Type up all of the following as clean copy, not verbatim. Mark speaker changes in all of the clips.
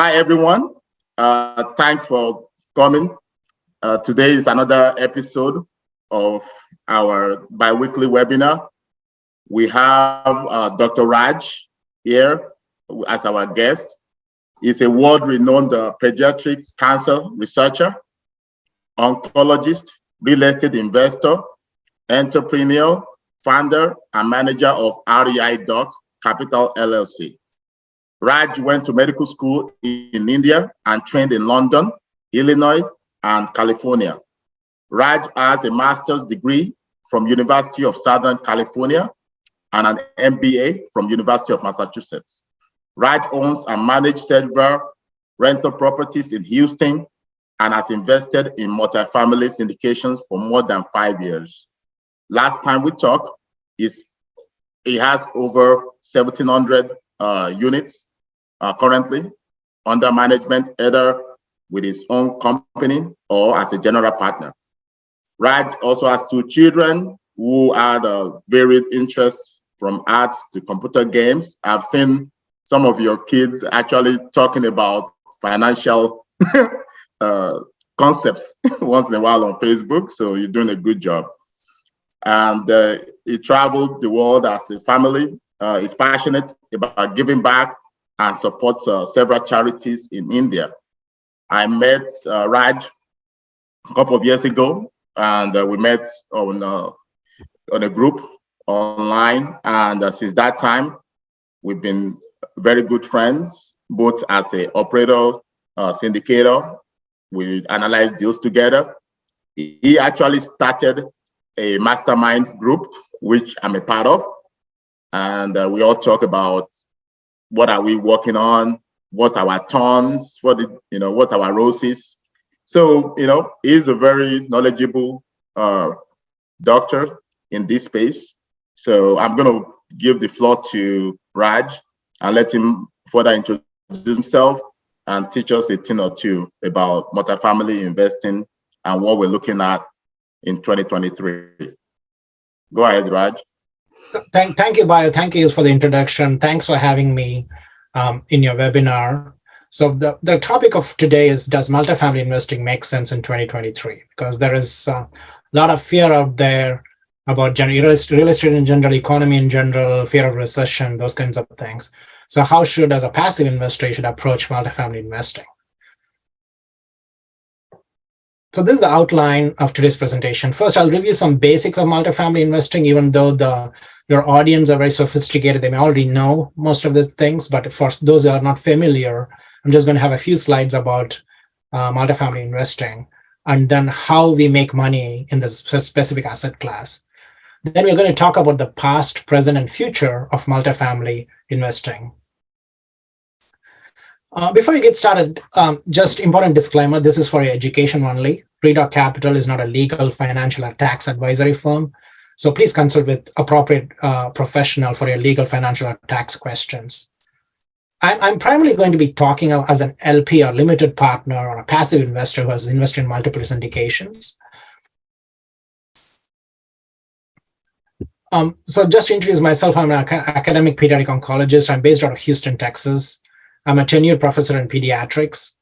Speaker 1: Hi, everyone. Thanks for coming. Today is another episode of our biweekly webinar. We have Dr. Raj here as our guest. He's a world-renowned pediatrics cancer researcher, oncologist, real estate investor, entrepreneur, founder, and manager of REIDOC Capital, LLC. Raj went to medical school in India and trained in London, Illinois, and California. Raj has a master's degree from University of Southern California and an MBA from University of Massachusetts. Raj owns and manages several rental properties in Houston and has invested in multifamily syndications for more than 5 years. Last time we talked, he has over 1,700 units currently under management, either with his own company or as a general partner. Raj also has 2 children who had varied interests from arts to computer games. I've seen some of your kids actually talking about financial concepts once in a while on Facebook, so you're doing a good job. And he traveled the world as a family. He's passionate about giving back and supports several charities in India. I met Raj a couple of years ago, and we met on a group online. And since that time, we've been very good friends, both as an operator, syndicator. We analyze deals together. He actually started a mastermind group, which I'm a part of. And we all talk about what are we working on, what our turns, what our roses. So, he's a very knowledgeable doctor in this space. So I'm going to give the floor to Raj and let him further introduce himself and teach us a thing or two about multifamily investing and what we're looking at in 2023. Go ahead, Raj.
Speaker 2: Thank you, Bayo. Thank you for the introduction. Thanks for having me in your webinar. So the topic of today is, does multifamily investing make sense in 2023? Because there is a lot of fear out there about real estate in general, economy in general, fear of recession, those kinds of things. So how should, as a passive investor, you should approach multifamily investing? So this is the outline of today's presentation. First, I'll review some basics of multifamily investing, even though your audience are very sophisticated. They may already know most of the things, but for those who are not familiar, I'm just going to have a few slides about multifamily investing and then how we make money in this specific asset class. Then we're going to talk about the past, present, and future of multifamily investing. Before you get started, just important disclaimer, this is for your education only. REIDOC Capital is not a legal, financial, or tax advisory firm. So please consult with appropriate professional for your legal, financial, or tax questions. I'm primarily going to be talking as an LP or limited partner or a passive investor who has invested in multiple syndications. So just to introduce myself, I'm an academic pediatric oncologist. I'm based out of Houston, Texas. I'm a tenured professor in pediatrics.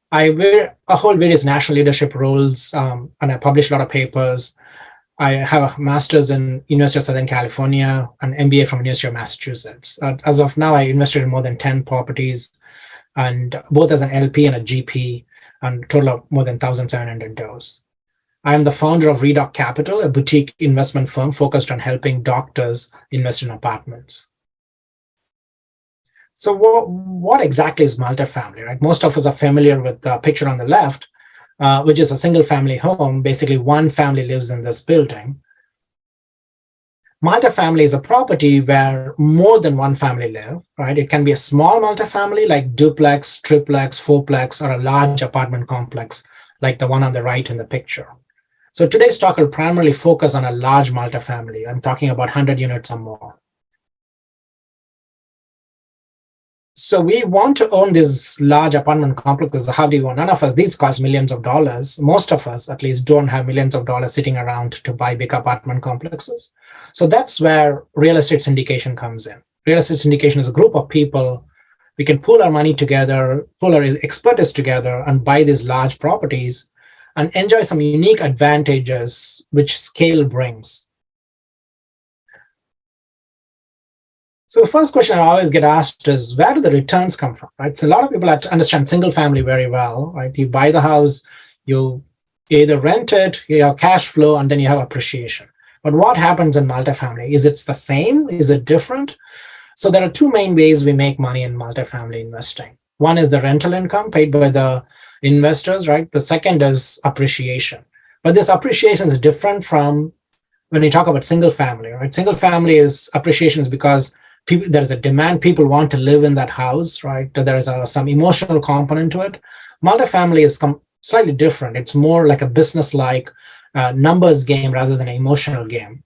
Speaker 2: I hold various national leadership roles, and I publish a lot of papers. I have a master's in University of Southern California, an MBA from University of Massachusetts. As of now, I invested in more than 10 properties, and both as an LP and a GP, and a total of more than 1,700 doors. I am the founder of REIDOC Capital, a boutique investment firm focused on helping doctors invest in apartments. So what exactly is multifamily, right? Most of us are familiar with the picture on the left, which is a single family home. Basically, one family lives in this building. Multifamily is a property where more than one family live, right? It can be a small multifamily like duplex, triplex, fourplex, or a large apartment complex like the one on the right in the picture. So today's talk will primarily focus on a large multifamily. I'm talking about 100 units or more. So we want to own these large apartment complexes. How do you want? None of us, these cost millions of dollars. Most of us, at least, don't have millions of dollars sitting around to buy big apartment complexes. So that's where real estate syndication comes in. Real estate syndication is a group of people we can pool our money together, pool our expertise together, and buy these large properties and enjoy some unique advantages which scale brings. So the first question I always get asked is, where do the returns come from, right? So a lot of people understand single family very well, right? You buy the house, you either rent it, you have cash flow, and then you have appreciation. But what happens in multifamily? Is it the same? Is it different? So there are two main ways we make money in multifamily investing. One is the rental income paid by the investors, right? The second is appreciation. But this appreciation is different from when we talk about single family, right? Single family is appreciation is because there's a demand, people want to live in that house, right? There is some emotional component to it. Multifamily is slightly different. It's more like a business-like numbers game rather than an emotional game.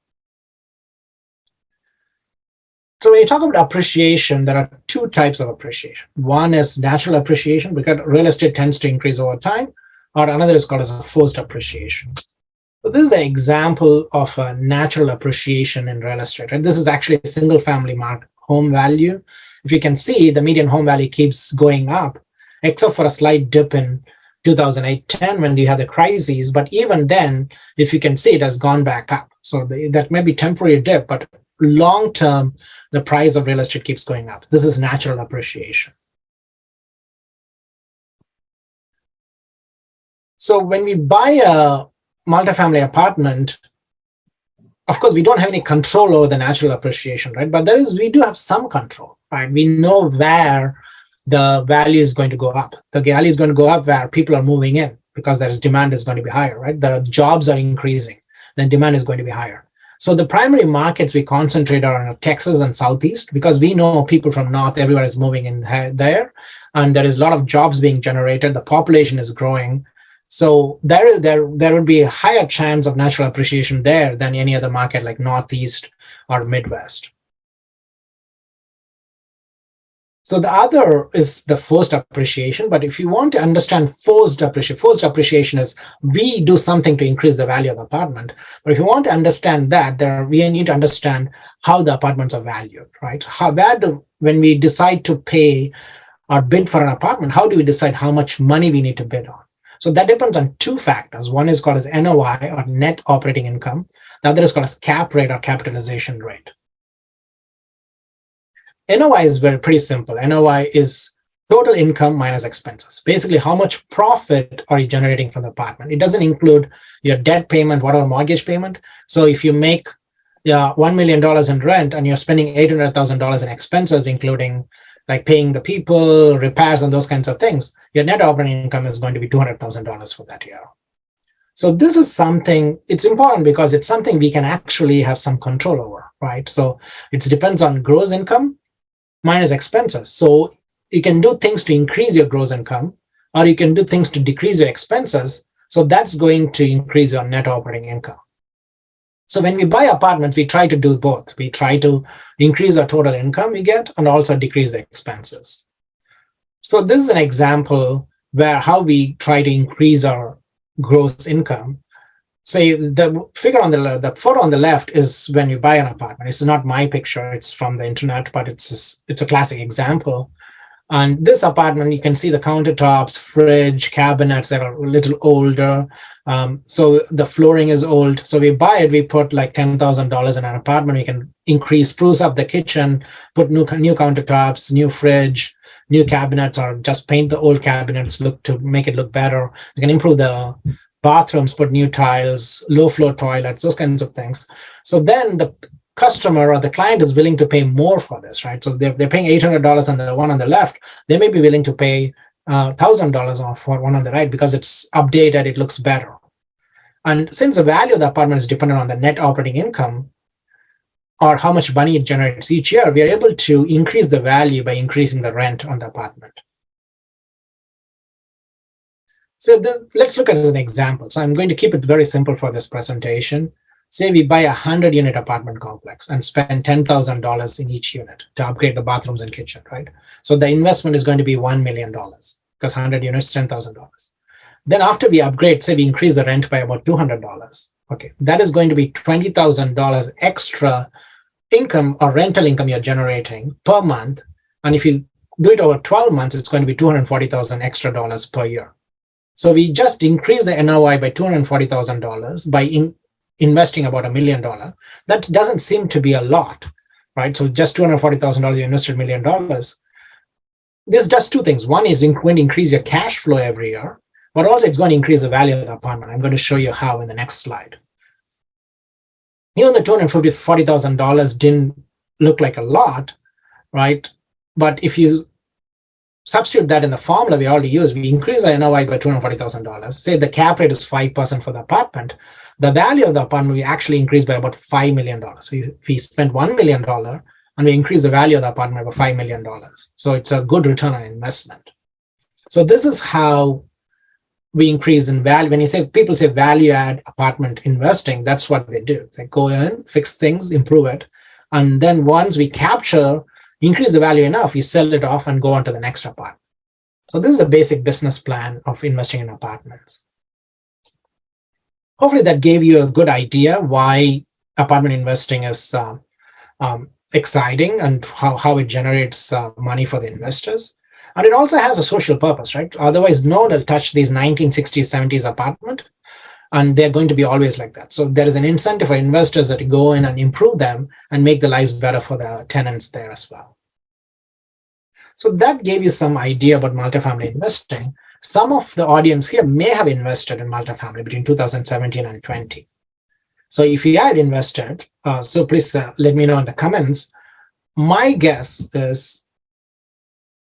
Speaker 2: So when you talk about appreciation, there are two types of appreciation. One is natural appreciation, because real estate tends to increase over time, or another is called as a forced appreciation. So this is the example of a natural appreciation in real estate. Right? This is actually a single family home value. If you can see, the median home value keeps going up, except for a slight dip in 2008-10 when you had the crises. But even then, if you can see, it has gone back up. So that may be temporary dip, but long term, the price of real estate keeps going up. This is natural appreciation. So when we buy a multifamily apartment, of course, we don't have any control over the natural appreciation, right? But we do have some control, right? We know where the value is going to go up. The value is going to go up where people are moving in, because demand is going to be higher, right? The jobs are increasing, then demand is going to be higher. So the primary markets we concentrate on Texas and Southeast, because we know people from North, everywhere is moving in there, and there is a lot of jobs being generated. The population is growing. So there would be a higher chance of natural appreciation there than any other market like Northeast or Midwest. So the other is the forced appreciation. But if you want to understand forced appreciation is we do something to increase the value of the apartment. But if you want to understand that, we need to understand how the apartments are valued, right? When we decide to pay or bid for an apartment, how do we decide how much money we need to bid on? So that depends on two factors. One is called as NOI, or net operating income. The other is called as cap rate, or capitalization rate. NOI is pretty simple. NOI is total income minus expenses. Basically, how much profit are you generating from the apartment? It doesn't include your debt payment, whatever mortgage payment. So if you make $1 million in rent and you're spending $800,000 in expenses, including like paying the people, repairs, and those kinds of things, your net operating income is going to be $200,000 for that year. So this is something, it's important because it's something we can actually have some control over, right? So it depends on gross income minus expenses. So you can do things to increase your gross income, or you can do things to decrease your expenses. So that's going to increase your net operating income. So when we buy apartments, we try to do both. We try to increase our total income we get and also decrease the expenses. So this is an example where how we try to increase our gross income. Say the figure on the photo on the left is when you buy an apartment. It's not my picture, it's from the internet, but it's a classic example. And this apartment, you can see the countertops, fridge, cabinets that are a little older. So the flooring is old. So we buy it, we put like $10,000 in an apartment. We can spruce up the kitchen, put new countertops, new fridge, new cabinets, or just paint the old cabinets to make it look better. We can improve the bathrooms, put new tiles, low floor toilets, those kinds of things. So then the customer or the client is willing to pay more for this, right? So they're paying $800 on the one on the left. They may be willing to pay $1,000 for one on the right because it's updated, it looks better. And since the value of the apartment is dependent on the net operating income or how much money it generates each year, we are able to increase the value by increasing the rent on the apartment. So let's look at it as an example. So I'm going to keep it very simple for this presentation. Say we buy a 100-unit apartment complex and spend $10,000 in each unit to upgrade the bathrooms and kitchen, right? So the investment is going to be $1 million because 100 units, $10,000. Then after we upgrade, say we increase the rent by about $200. Okay, that is going to be $20,000 extra income or rental income you're generating per month. And if you do it over 12 months, it's going to be $240,000 extra dollars per year. So we just increased the NOI by $240,000 by investing about $1 million. That doesn't seem to be a lot, right? So just $240,000, you invested $1 million. This does two things. One is going to increase your cash flow every year, but also it's going to increase the value of the apartment. I'm going to show you how in the next slide. Even the $240,000 didn't look like a lot, right? But if you substitute that in the formula we already use, we increase the NOI by $240,000. Say the cap rate is 5% for the apartment. The value of the apartment we actually increased by about $5 million. We spent $1 million and we increase the value of the apartment by $5 million. So it's a good return on investment. So this is how we increase in value. When you say, people say value add apartment investing, that's what they do. They go in, fix things, improve it. And then once we capture, increase the value enough, we sell it off and go on to the next apartment. So this is the basic business plan of investing in apartments. Hopefully that gave you a good idea why apartment investing is exciting and how it generates money for the investors. And it also has a social purpose, right? Otherwise, no one will touch these 1960s, 70s apartment, and they're going to be always like that. So there is an incentive for investors that go in and improve them and make the lives better for the tenants there as well. So that gave you some idea about multifamily investing. Some of the audience here may have invested in multifamily between 2017 and 20. So if you had invested, so please let me know in the comments. My guess is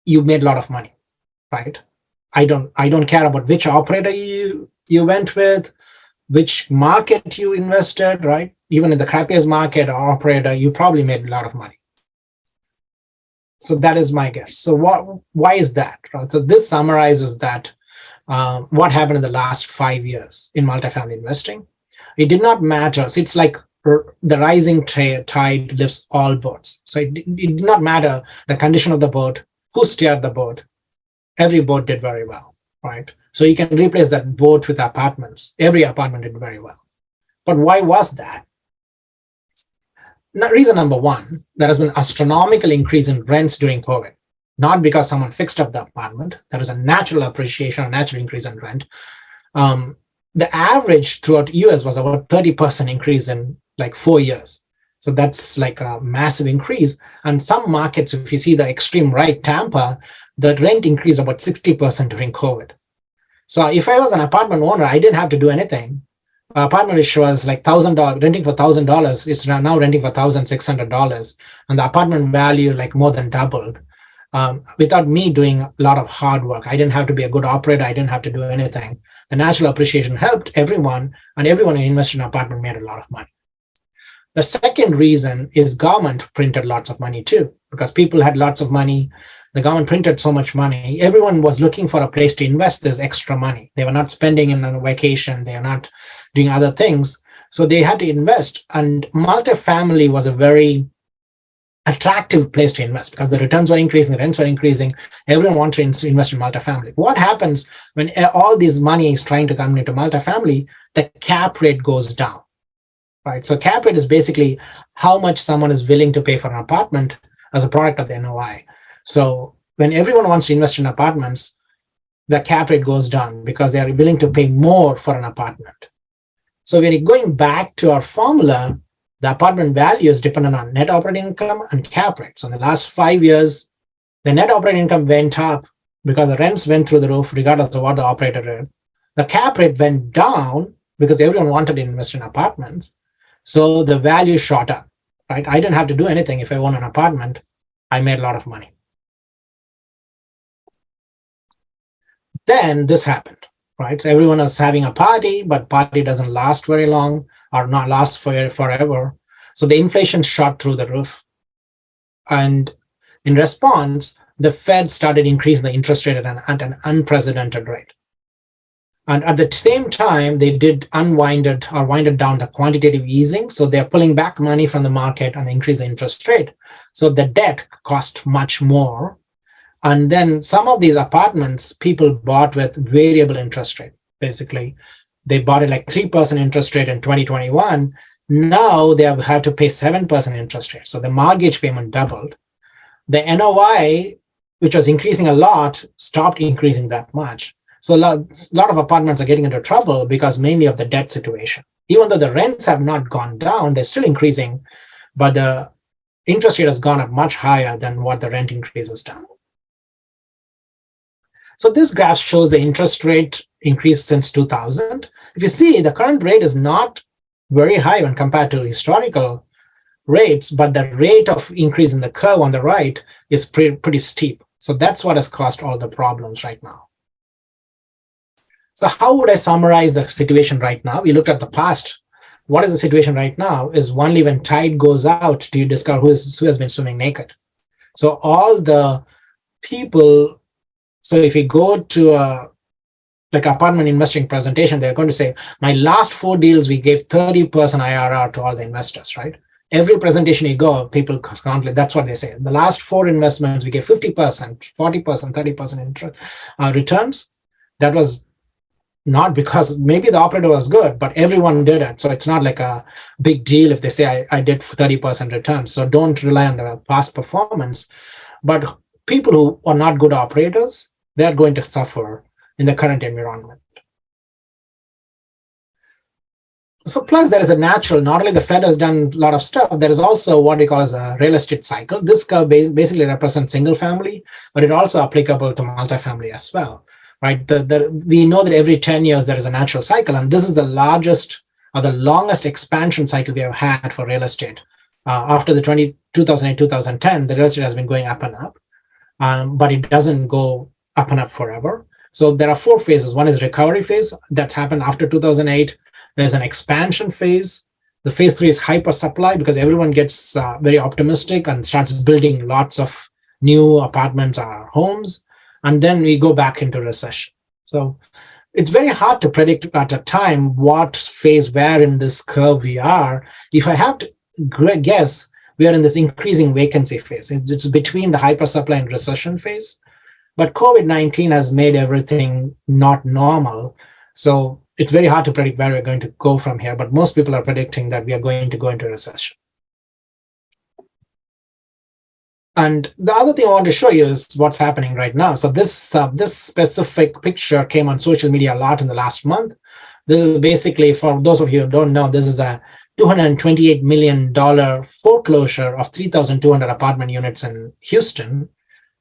Speaker 2: you made a lot of money, right? I don't care about which operator you went with, which market you invested, right? Even in the crappiest market or operator, you probably made a lot of money. So that is my guess. So why is that? Right? So this summarizes that what happened in the last 5 years in multifamily investing. It did not matter. So it's like the rising tide lifts all boats. So it did not matter the condition of the boat, who steered the boat. Every boat did very well, right? So you can replace that boat with apartments. Every apartment did very well. But why was that? Reason number one, there has been astronomical increase in rents during COVID. Not because someone fixed up the apartment. There was a natural appreciation, a natural increase in rent. The average throughout US was about 30% increase in like 4 years. So that's like a massive increase. And some markets, if you see the extreme right, Tampa, the rent increased about 60% during COVID. So if I was an apartment owner, I didn't have to do anything. Apartment which was like $1,000, renting for $1,000, it's now renting for $1,600. And the apartment value like more than doubled without me doing a lot of hard work. I didn't have to be a good operator. I didn't have to do anything. The natural appreciation helped everyone, and everyone who invested in an apartment made a lot of money. The second reason is government printed lots of money too, because people had lots of money. The government printed so much money. Everyone was looking for a place to invest this extra money. They were not spending in a vacation. They are not doing other things. So they had to invest. And multifamily was a very attractive place to invest because the returns were increasing, the rents were increasing. Everyone wanted to invest in multifamily. What happens when all this money is trying to come into multifamily? The cap rate goes down. Right. So cap rate is basically how much someone is willing to pay for an apartment as a product of the NOI. So when everyone wants to invest in apartments, the cap rate goes down because they are willing to pay more for an apartment. So when you're going back to our formula, the apartment value is dependent on net operating income and cap rate. So in the last 5 years, the net operating income went up because the rents went through the roof, regardless of what the operator did. The cap rate went down because everyone wanted to invest in apartments. So the value shot up, right? I didn't have to do anything. If I own an apartment, I made a lot of money. Then this happened, right? So everyone was having a party, but party doesn't last very long or not last forever. So the inflation shot through the roof. And in response, the Fed started increasing the interest rate at an unprecedented rate. And at the same time, they did winded down the quantitative easing. So they're pulling back money from the market and increase the interest rate. So the debt cost much more. And then some of these apartments people bought with variable interest rate. Basically, they bought it like 3% interest rate in 2021. Now they have had to pay 7% interest rate. So the mortgage payment doubled. The NOI which was increasing a lot, stopped increasing that much. So a lot of apartments are getting into trouble because mainly of the debt situation. Even though the rents have not gone down, they're still increasing, but the interest rate has gone up much higher than what the rent increase has done. So this graph shows the interest rate increase since 2000. If you see, the current rate is not very high when compared to historical rates, but the rate of increase in the curve on the right is pretty steep. So that's what has caused all the problems right now. So how would I summarize the situation right now? We looked at the past. What is the situation right now is only when tide goes out do you discover who has been swimming naked. So all the people, so if you go to a like apartment investing presentation, they're going to say, my last 4 deals, we gave 30% IRR to all the investors, right? Every presentation you go, people constantly, that's what they say. The last 4 investments, we gave 50%, 40%, 30% returns. That was not because maybe the operator was good, but everyone did it. So it's not like a big deal if they say, I did 30% returns. So don't rely on the past performance. But people who are not good operators, they're going to suffer in the current environment. So plus there is a natural, not only the Fed has done a lot of stuff, there is also what we call as a real estate cycle. This curve basically represents single family, but it also applicable to multifamily as well, right? We know that every 10 years there is a natural cycle, and this is the largest or the longest expansion cycle we have had for real estate. After the 2008, 2010, the real estate has been going up and up, but it doesn't go up and up forever. So there are 4 phases. One is recovery phase that's happened after 2008. There's an expansion phase. The phase 3 is hyper supply because everyone gets very optimistic and starts building lots of new apartments or homes. And then we go back into recession. So it's very hard to predict at a time what phase, where in this curve we are. If I have to guess, we are in this increasing vacancy phase. It's between the hyper supply and recession phase. But COVID-19 has made everything not normal. So it's very hard to predict where we're going to go from here. But most people are predicting that we are going to go into a recession. And the other thing I want to show you is what's happening right now. So this specific picture came on social media a lot in the last month. This is basically, for those of you who don't know, this is a $228 million foreclosure of 3,200 apartment units in Houston.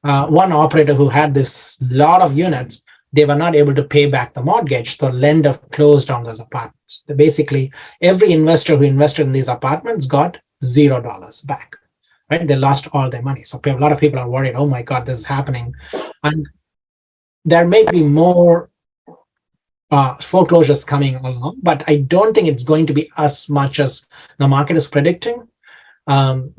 Speaker 2: One operator who had this lot of units, they were not able to pay back the mortgage, so lender closed on those apartments. Basically, every investor who invested in these apartments got $0 back, right? They lost all their money. So a lot of people are worried, oh my God, this is happening. And there may be more foreclosures coming along, but I don't think it's going to be as much as the market is predicting.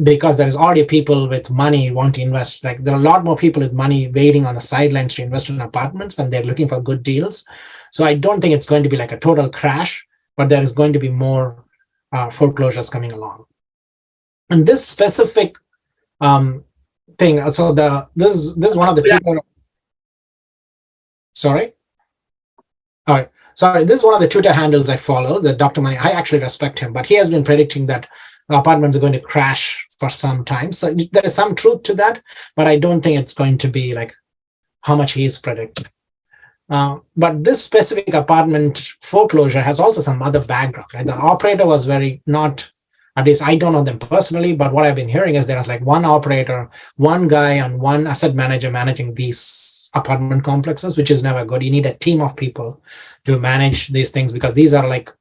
Speaker 2: Because there is already people with money want to invest. Like there are a lot more people with money waiting on the sidelines to invest in apartments, and they're looking for good deals. So I don't think it's going to be like a total crash, but there is going to be more foreclosures coming along. And this specific thing, so this is one of the Twitter. Sorry. All right. Sorry, this is one of the Twitter handles I follow, the Dr. Money. I actually respect him, but he has been predicting that apartments are going to crash for some time. So there is some truth to that, but I don't think it's going to be like how much he is predicting. But this specific apartment foreclosure has also some other background, right? The operator was very not, at least I don't know them personally, but what I've been hearing is there's like one operator, one guy, and one asset manager managing these apartment complexes, which is never good. You need a team of people to manage these things because these are like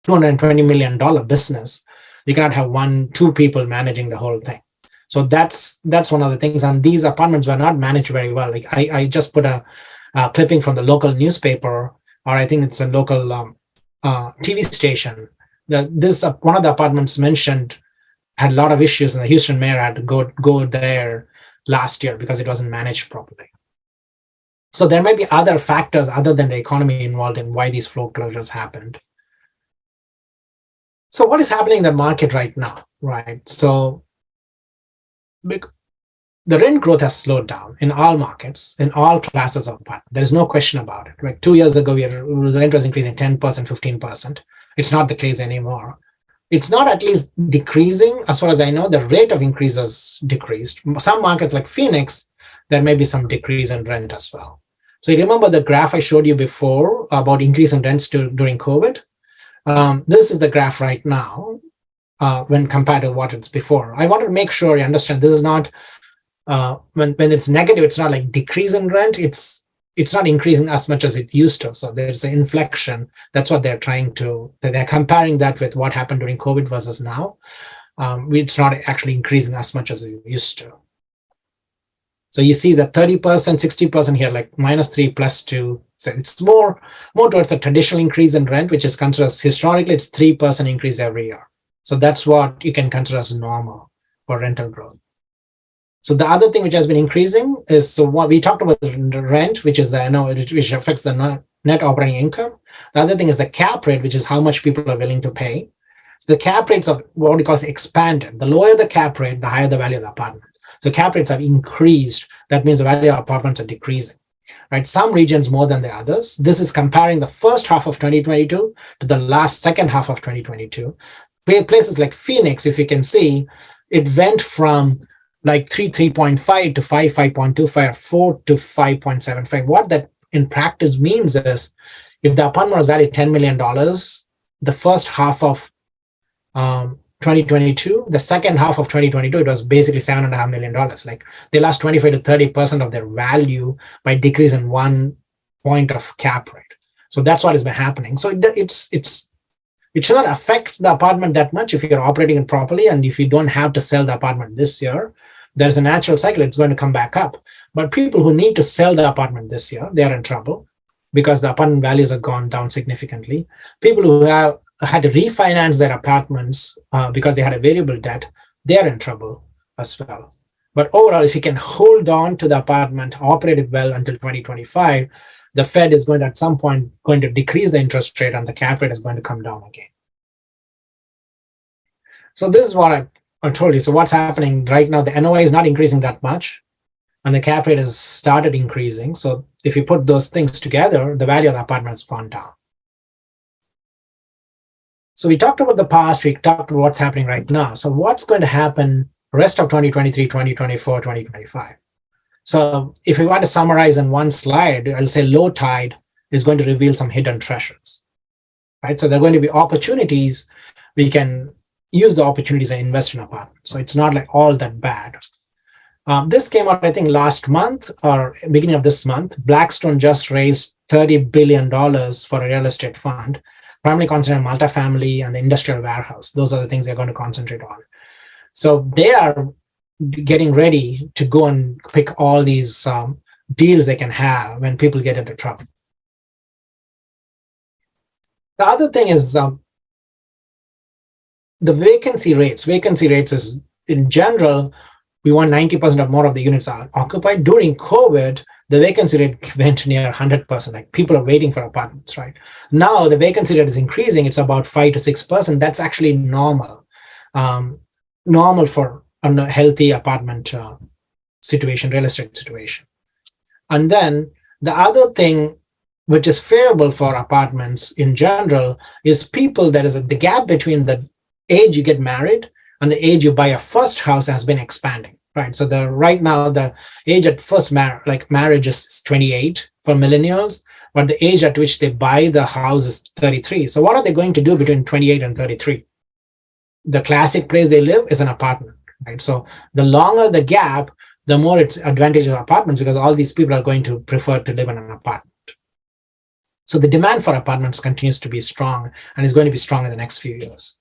Speaker 2: $220 million business. You cannot have 1-2 people managing the whole thing. So that's one of the things. And these apartments were not managed very well. Like I just put a clipping from the local newspaper, or I think it's a local TV station. One of the apartments mentioned had a lot of issues, and the Houston mayor had to go there last year because it wasn't managed properly. So there may be other factors other than the economy involved in why these foreclosures happened. So what is happening in the market right now, right? So the rent growth has slowed down in all markets, in all classes of apartments. There is no question about it. Like 2 years ago, the rent was increasing 10%, 15%. It's not the case anymore. It's not at least decreasing. As far as I know, the rate of increase has decreased. Some markets like Phoenix, there may be some decrease in rent as well. So you remember the graph I showed you before about increase in rents during COVID? This is the graph right now when compared to what it's before. I want to make sure you understand this is not, when it's negative, it's not like decrease in rent, it's not increasing as much as it used to. So there's an inflection. That's what they're comparing that with what happened during COVID versus now. It's not actually increasing as much as it used to. So you see that 30%, 60% here, like -3 +2. So it's more towards a traditional increase in rent, which is considered as historically, it's 3% increase every year. So that's what you can consider as normal for rental growth. So the other thing which has been increasing is, so what we talked about rent, which is which affects the net operating income. The other thing is the cap rate, which is how much people are willing to pay. So the cap rates of what we call expanded. The lower the cap rate, the higher the value of the apartment. So cap rates have increased. That means the value of apartments are decreasing, right? Some regions more than the others. This is comparing the first half of 2022 to the second half of 2022. Places like Phoenix, if you can see, it went from like 3.5 to 5.25, 4 to 5.75. What that in practice means is, if the apartment was valued $10 million, the first half of 2022, the second half of 2022, it was basically $7.5 million. Like they lost 25 to 30% of their value by decrease in 1 point of cap rate. So that's what has been happening. So it should not affect the apartment that much if you're operating it properly, and if you don't have to sell the apartment this year, there's a natural cycle, it's going to come back up. But people who need to sell the apartment this year, they are in trouble because the apartment values have gone down significantly. People who have had to refinance their apartments because they had a variable debt, they are in trouble as well. But overall, if you can hold on to the apartment, operate it well until 2025, the Fed is going to, at some point, going to decrease the interest rate and the cap rate is going to come down again. So this is what I told you. So what's happening right now, the NOI is not increasing that much and the cap rate has started increasing. So if you put those things together, the value of the apartment has gone down. So we talked about the past, we talked about what's happening right now. So what's going to happen rest of 2023, 2024, 2025? So if we want to summarize in one slide, I'll say low tide is going to reveal some hidden treasures, right? So there are going to be opportunities. We can use the opportunities and invest in apartments. So it's not like all that bad. This came out, I think, last month or beginning of this month. Blackstone just raised $30 billion for a real estate fund, primarily concentrated on multifamily and the industrial warehouse. Those are the things they're going to concentrate on. So they are getting ready to go and pick all these deals they can have when people get into trouble. The other thing is the vacancy rates. Vacancy rates is, in general, we want 90% or more of the units are occupied. During COVID, the vacancy rate went near 100%. Like people are waiting for apartments, right? Now the vacancy rate is increasing. It's about 5 to 6%. That's actually normal. Normal for a healthy apartment situation, real estate situation. And then the other thing which is favorable for apartments in general is people, there is the gap between the age you get married and the age you buy a first house has been expanding, right? So right now the age at first marriage is 28 for millennials, but the age at which they buy the house is 33. So what are they going to do between 28 and 33? The classic place they live is an apartment, right? So the longer the gap, the more it's advantage of apartments because all these people are going to prefer to live in an apartment. So the demand for apartments continues to be strong and is going to be strong in the next few years.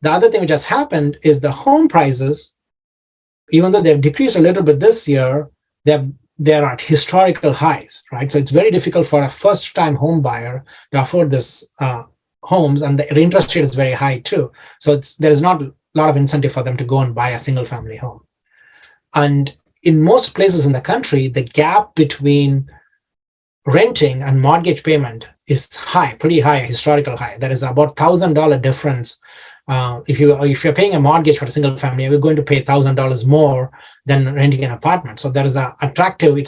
Speaker 2: The other thing which has happened is the home prices, even though they've decreased a little bit this year, they're at historical highs, right? So it's very difficult for a first-time home buyer to afford this homes, and the interest rate is very high too. So there is not a lot of incentive for them to go and buy a single-family home. And in most places in the country, the gap between renting and mortgage payment is high, pretty high, historical high. There is about $1,000 difference. If you're paying a mortgage for a single family, you're going to pay $1,000 more than renting an apartment. So there is it's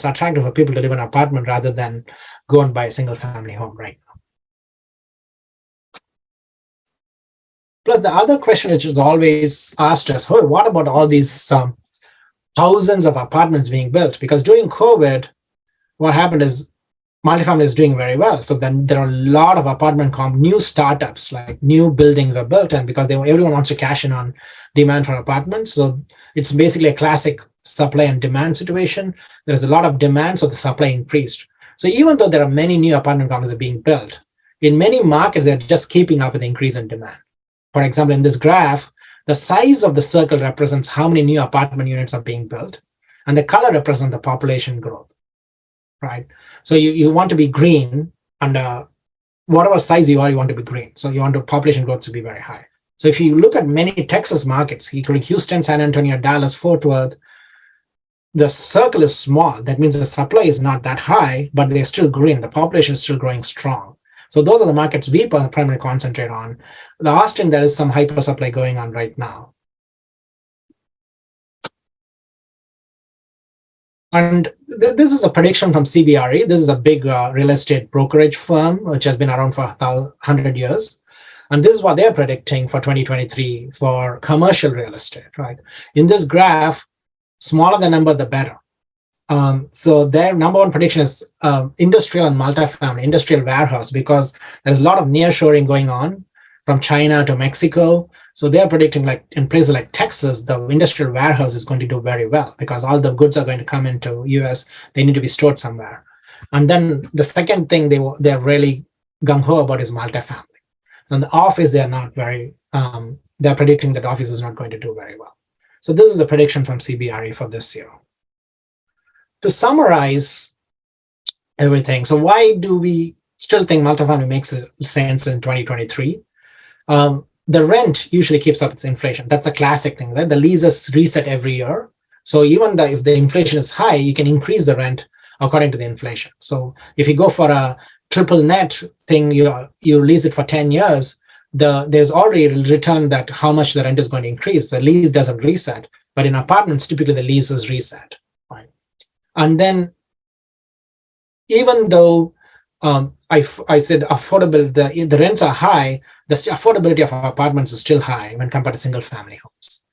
Speaker 2: attractive for people to live in an apartment rather than go and buy a single family home right now. Plus the other question which is always asked is, what about all these thousands of apartments being built, because during COVID, what happened is multifamily is doing very well. So then there are a lot of new startups, like new buildings are built, and because everyone wants to cash in on demand for apartments. So it's basically a classic supply and demand situation. There's a lot of demand, so the supply increased. So even though there are many new apartment complexes being built, in many markets, they're just keeping up with the increase in demand. For example, in this graph, the size of the circle represents how many new apartment units are being built, and the color represents the population growth, right? So you want to be green, and whatever size you are, you want to be green. So you want the population growth to be very high. So if you look at many Texas markets, including Houston, San Antonio, Dallas, Fort Worth, the circle is small. That means the supply is not that high, but they're still green. The population is still growing strong. So those are the markets we primarily concentrate on. The Austin, there is some hyper supply going on right now. And this is a prediction from CBRE. This is a big real estate brokerage firm, which has been around for 100 years. And this is what they're predicting for 2023 for commercial real estate, right? In this graph, smaller the number, the better. So their number one prediction is industrial and multifamily, industrial warehouse, because there's a lot of nearshoring going on from China to Mexico. So they're predicting, like in places like Texas, the industrial warehouse is going to do very well because all the goods are going to come into US. They need to be stored somewhere. And then the second thing they're really gung-ho about is multifamily. So in the office, they're not very, they're predicting that office is not going to do very well. So this is a prediction from CBRE for this year. To summarize everything, so why do we still think multifamily makes sense in 2023? The rent usually keeps up with inflation. That's a classic thing, right? The leases reset every year. So even if the inflation is high, you can increase the rent according to the inflation. So if you go for a triple net thing, you lease it for 10 years, there's already a return that how much the rent is going to increase. The lease doesn't reset, but in apartments, typically the lease is reset. And then, even though I said affordable, the rents are high, the affordability of apartments is still high when compared to single family homes.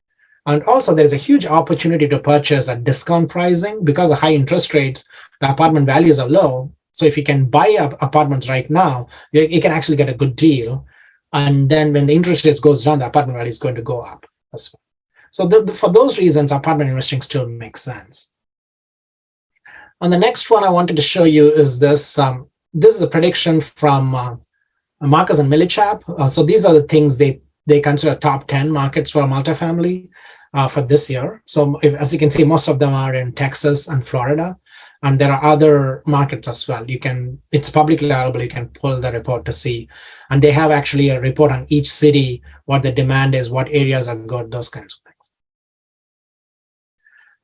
Speaker 2: And also, there's a huge opportunity to purchase at discount pricing because of high interest rates. The apartment values are low. So if you can buy up apartments right now, you can actually get a good deal. And then when the interest rates goes down, the apartment value is going to go up as well. So for those reasons, apartment investing still makes sense. And the next one I wanted to show you is this. This is a prediction from Marcus and Millichap. So these are the things they consider top 10 markets for multifamily for this year. So as you can see, most of them are in Texas and Florida. And there are other markets as well. It's publicly available. You can pull the report to see. And they have actually a report on each city, what the demand is, what areas are good, those kinds of things.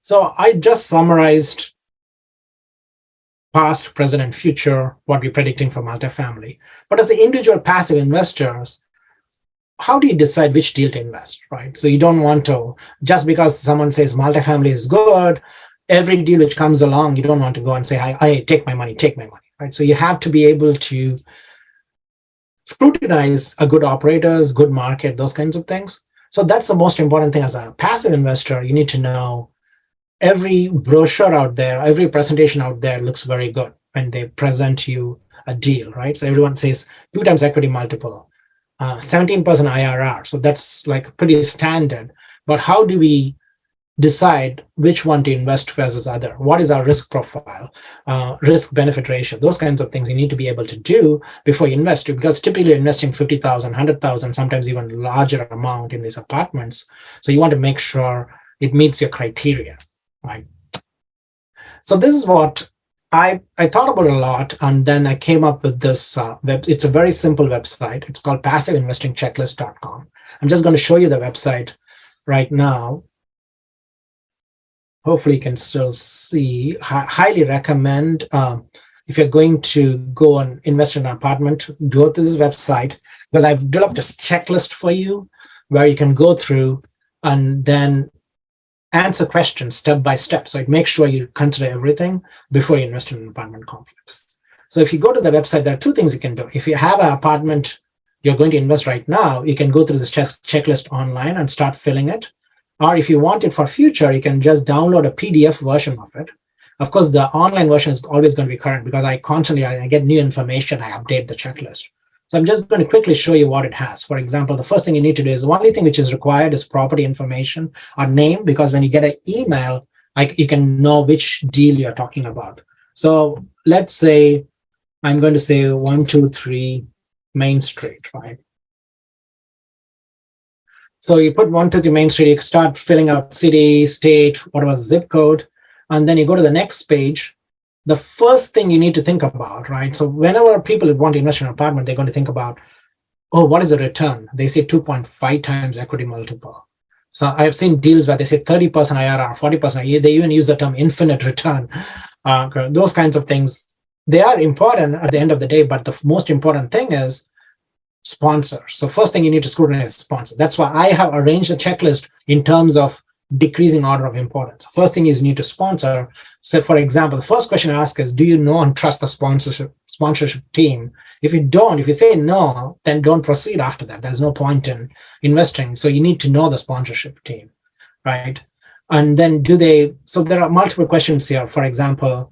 Speaker 2: So I just summarized past, present, and future, what we're predicting for multifamily. But as an individual passive investors, how do you decide which deal to invest, right? So you don't want to, just because someone says multifamily is good, every deal which comes along, you don't want to go and say, I take my money, right? So you have to be able to scrutinize a good operators, good market, those kinds of things. So that's the most important thing as a passive investor. You need to know every brochure out there, every presentation out there looks very good when they present you a deal, right? So everyone says 2 times equity multiple, 17% IRR. So that's like pretty standard. But how do we decide which one to invest versus other? What is our risk profile, risk benefit ratio? Those kinds of things you need to be able to do before you invest, because typically you're investing 50,000, 100,000, sometimes even larger amount in these apartments. So you want to make sure it meets your criteria. Right. So this is what I thought about a lot, and then I came up with this it's a very simple website. It's called passiveinvestingchecklist.com. I'm just going to show you the website right now. Hopefully you can still see. Highly recommend if you're going to go and invest in an apartment, go to this website, because I've developed a checklist for you where you can go through and then answer questions step by step. So it makes sure you consider everything before you invest in an apartment complex. So if you go to the website, there are 2 things you can do. If you have an apartment you're going to invest right now, you can go through this checklist online and start filling it. Or if you want it for future, you can just download a PDF version of it. Of course, the online version is always going to be current because I get new information, I update the checklist. So I'm just going to quickly show you what it has. For example, the first thing you need to do is the only thing which is required is property information or name, because when you get an email, you can know which deal you're talking about. So let's say I'm going to say 123 Main Street, right? So you put 123 Main Street, you start filling out city, state, whatever the zip code, and then you go to the next page. The first thing you need to think about, right? So whenever people want to invest in an apartment, they're going to think about, oh, what is the return? They say 2.5 times equity multiple. So I've seen deals where they say 30% IRR, 40%. They even use the term infinite return. Those kinds of things, they are important at the end of the day, but the most important thing is sponsor. So first thing you need to scrutinize sponsor. That's why I have arranged a checklist in terms of decreasing order of importance. First thing is you need to sponsor. So for example, the first question I ask is, do you know and trust the sponsorship team? If you say no, then don't proceed after that. There's no point in investing. So you need to know the sponsorship team, right? And then so there are multiple questions here. For example,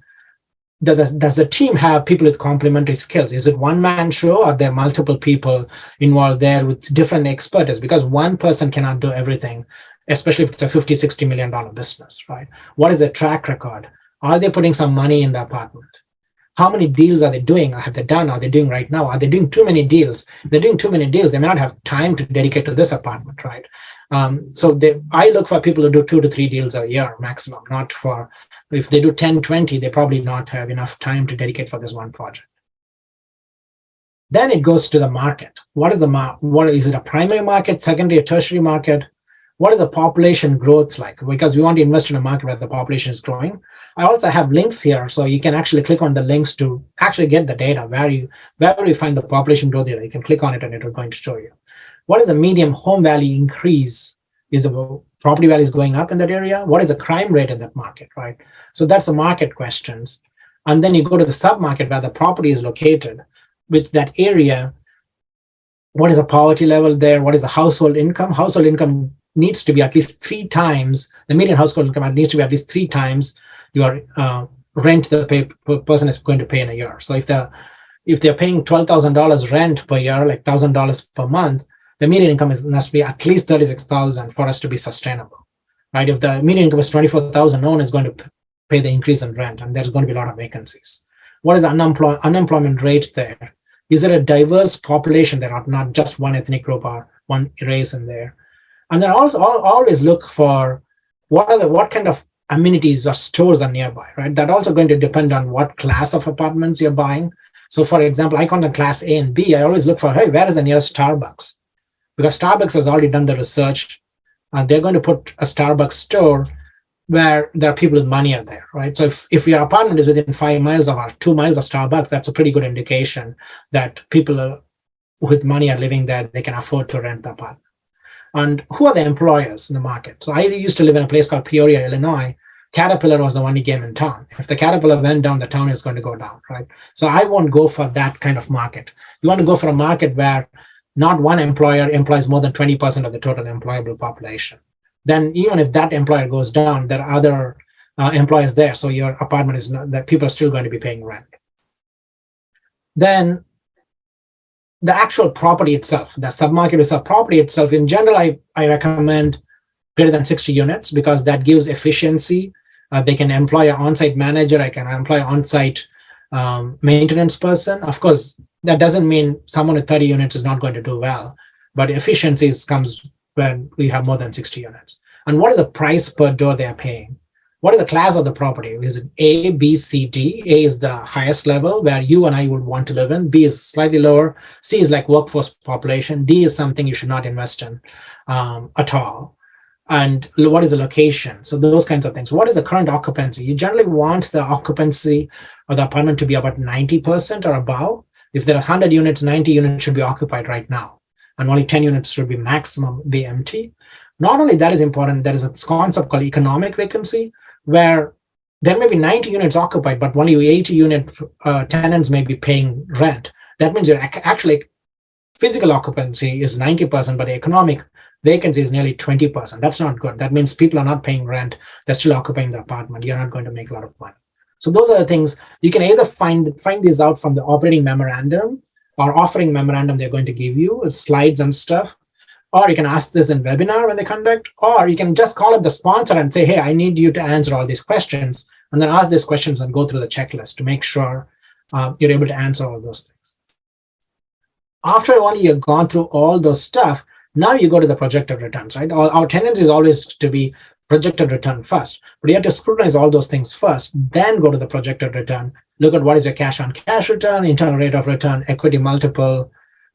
Speaker 2: does the team have people with complementary skills? Is it one-man show, or are there multiple people involved there with different expertise? Because one person cannot do everything, especially if it's a $50-60 million business, right? What is their track record? Are they putting some money in the apartment? How many deals are they doing? Have they done? Are they doing right now? Are they doing too many deals? If they're doing too many deals, they may not have time to dedicate to this apartment, right? So I look for people who do 2 to 3 deals a year maximum, not for, if they do 10, 20, they probably not have enough time to dedicate for this one project. Then it goes to the market. What is it, a primary market, secondary, or tertiary market? What is the population growth like? Because we want to invest in a market where the population is growing. I also have links here, so you can actually click on the links to actually get the data where you find the population growth data. You can click on it and it will going to show you. What is the median home value increase? Is the property values going up in that area? What is the crime rate in that market, right? So that's the market questions. And then you go to the sub-market where the property is located with that area. What is the poverty level there? What is the household income? Household income needs to be at least 3 times, the median household income needs to be at least 3 times your rent the person is going to pay in a year. So if they're paying $12,000 rent per year, like $1,000 per month, the median income must be at least $36,000 for us to be sustainable, right? If the median income is $24,000, no one is going to pay the increase in rent, and there's going to be a lot of vacancies. What is the unemployment rate there? Is there a diverse population there, not just one ethnic group or one race in there? And then also always look for what kind of amenities or stores are nearby, right? That also going to depend on what class of apartments you're buying. So for example, I contact class A and B. I always look for, hey, where is the nearest Starbucks? Because Starbucks has already done the research, and they're going to put a Starbucks store where there are people with money are there, right? So if your apartment is within 5 miles of or 2 miles of Starbucks, that's a pretty good indication that people with money are living there. They can afford to rent the apartment. And who are the employers in the market? So I used to live in a place called Peoria, Illinois. Caterpillar was the only game in town. If the Caterpillar went down, the town is going to go down, right? So I won't go for that kind of market. You want to go for a market where not one employer employs more than 20% of the total employable population. Then even if that employer goes down, there are other employers there. So your apartment is not, that people are still going to be paying rent. Then the actual property itself, the submarket itself, property itself, in general, I recommend greater than 60 units because that gives efficiency. They can employ an on-site manager. I can employ an on-site maintenance person. Of course, that doesn't mean someone with 30 units is not going to do well, but efficiencies comes when we have more than 60 units. And what is the price per door they are paying? What is the class of the property? Is it A, B, C, D? A is the highest level where you and I would want to live in. B is slightly lower. C is like workforce population. D is something you should not invest in at all. And what is the location? So those kinds of things. What is the current occupancy? You generally want the occupancy of the apartment to be about 90% or above. If there are 100 units, 90 units should be occupied right now. And only 10 units should be maximum be empty. Not only that is important, there is a concept called economic vacancy, where there may be 90 units occupied, but only 80 unit tenants may be paying rent. That means your actually physical occupancy is 90%, but the economic vacancy is nearly 20%. That's not good. That means people are not paying rent. They're still occupying the apartment. You're not going to make a lot of money. So those are the things you can either find these out from the operating memorandum or offering memorandum they're going to give you with slides and stuff. Or you can ask this in webinar when they conduct, or you can just call up the sponsor and say, hey, I need you to answer all these questions, and then ask these questions and go through the checklist to make sure you're able to answer all those things. After only you've gone through all those stuff, now you go to the projected returns, right? Our tendency is always to be projected return first, but you have to scrutinize all those things first, then go to the projected return, look at what is your cash on cash return, internal rate of return, equity multiple,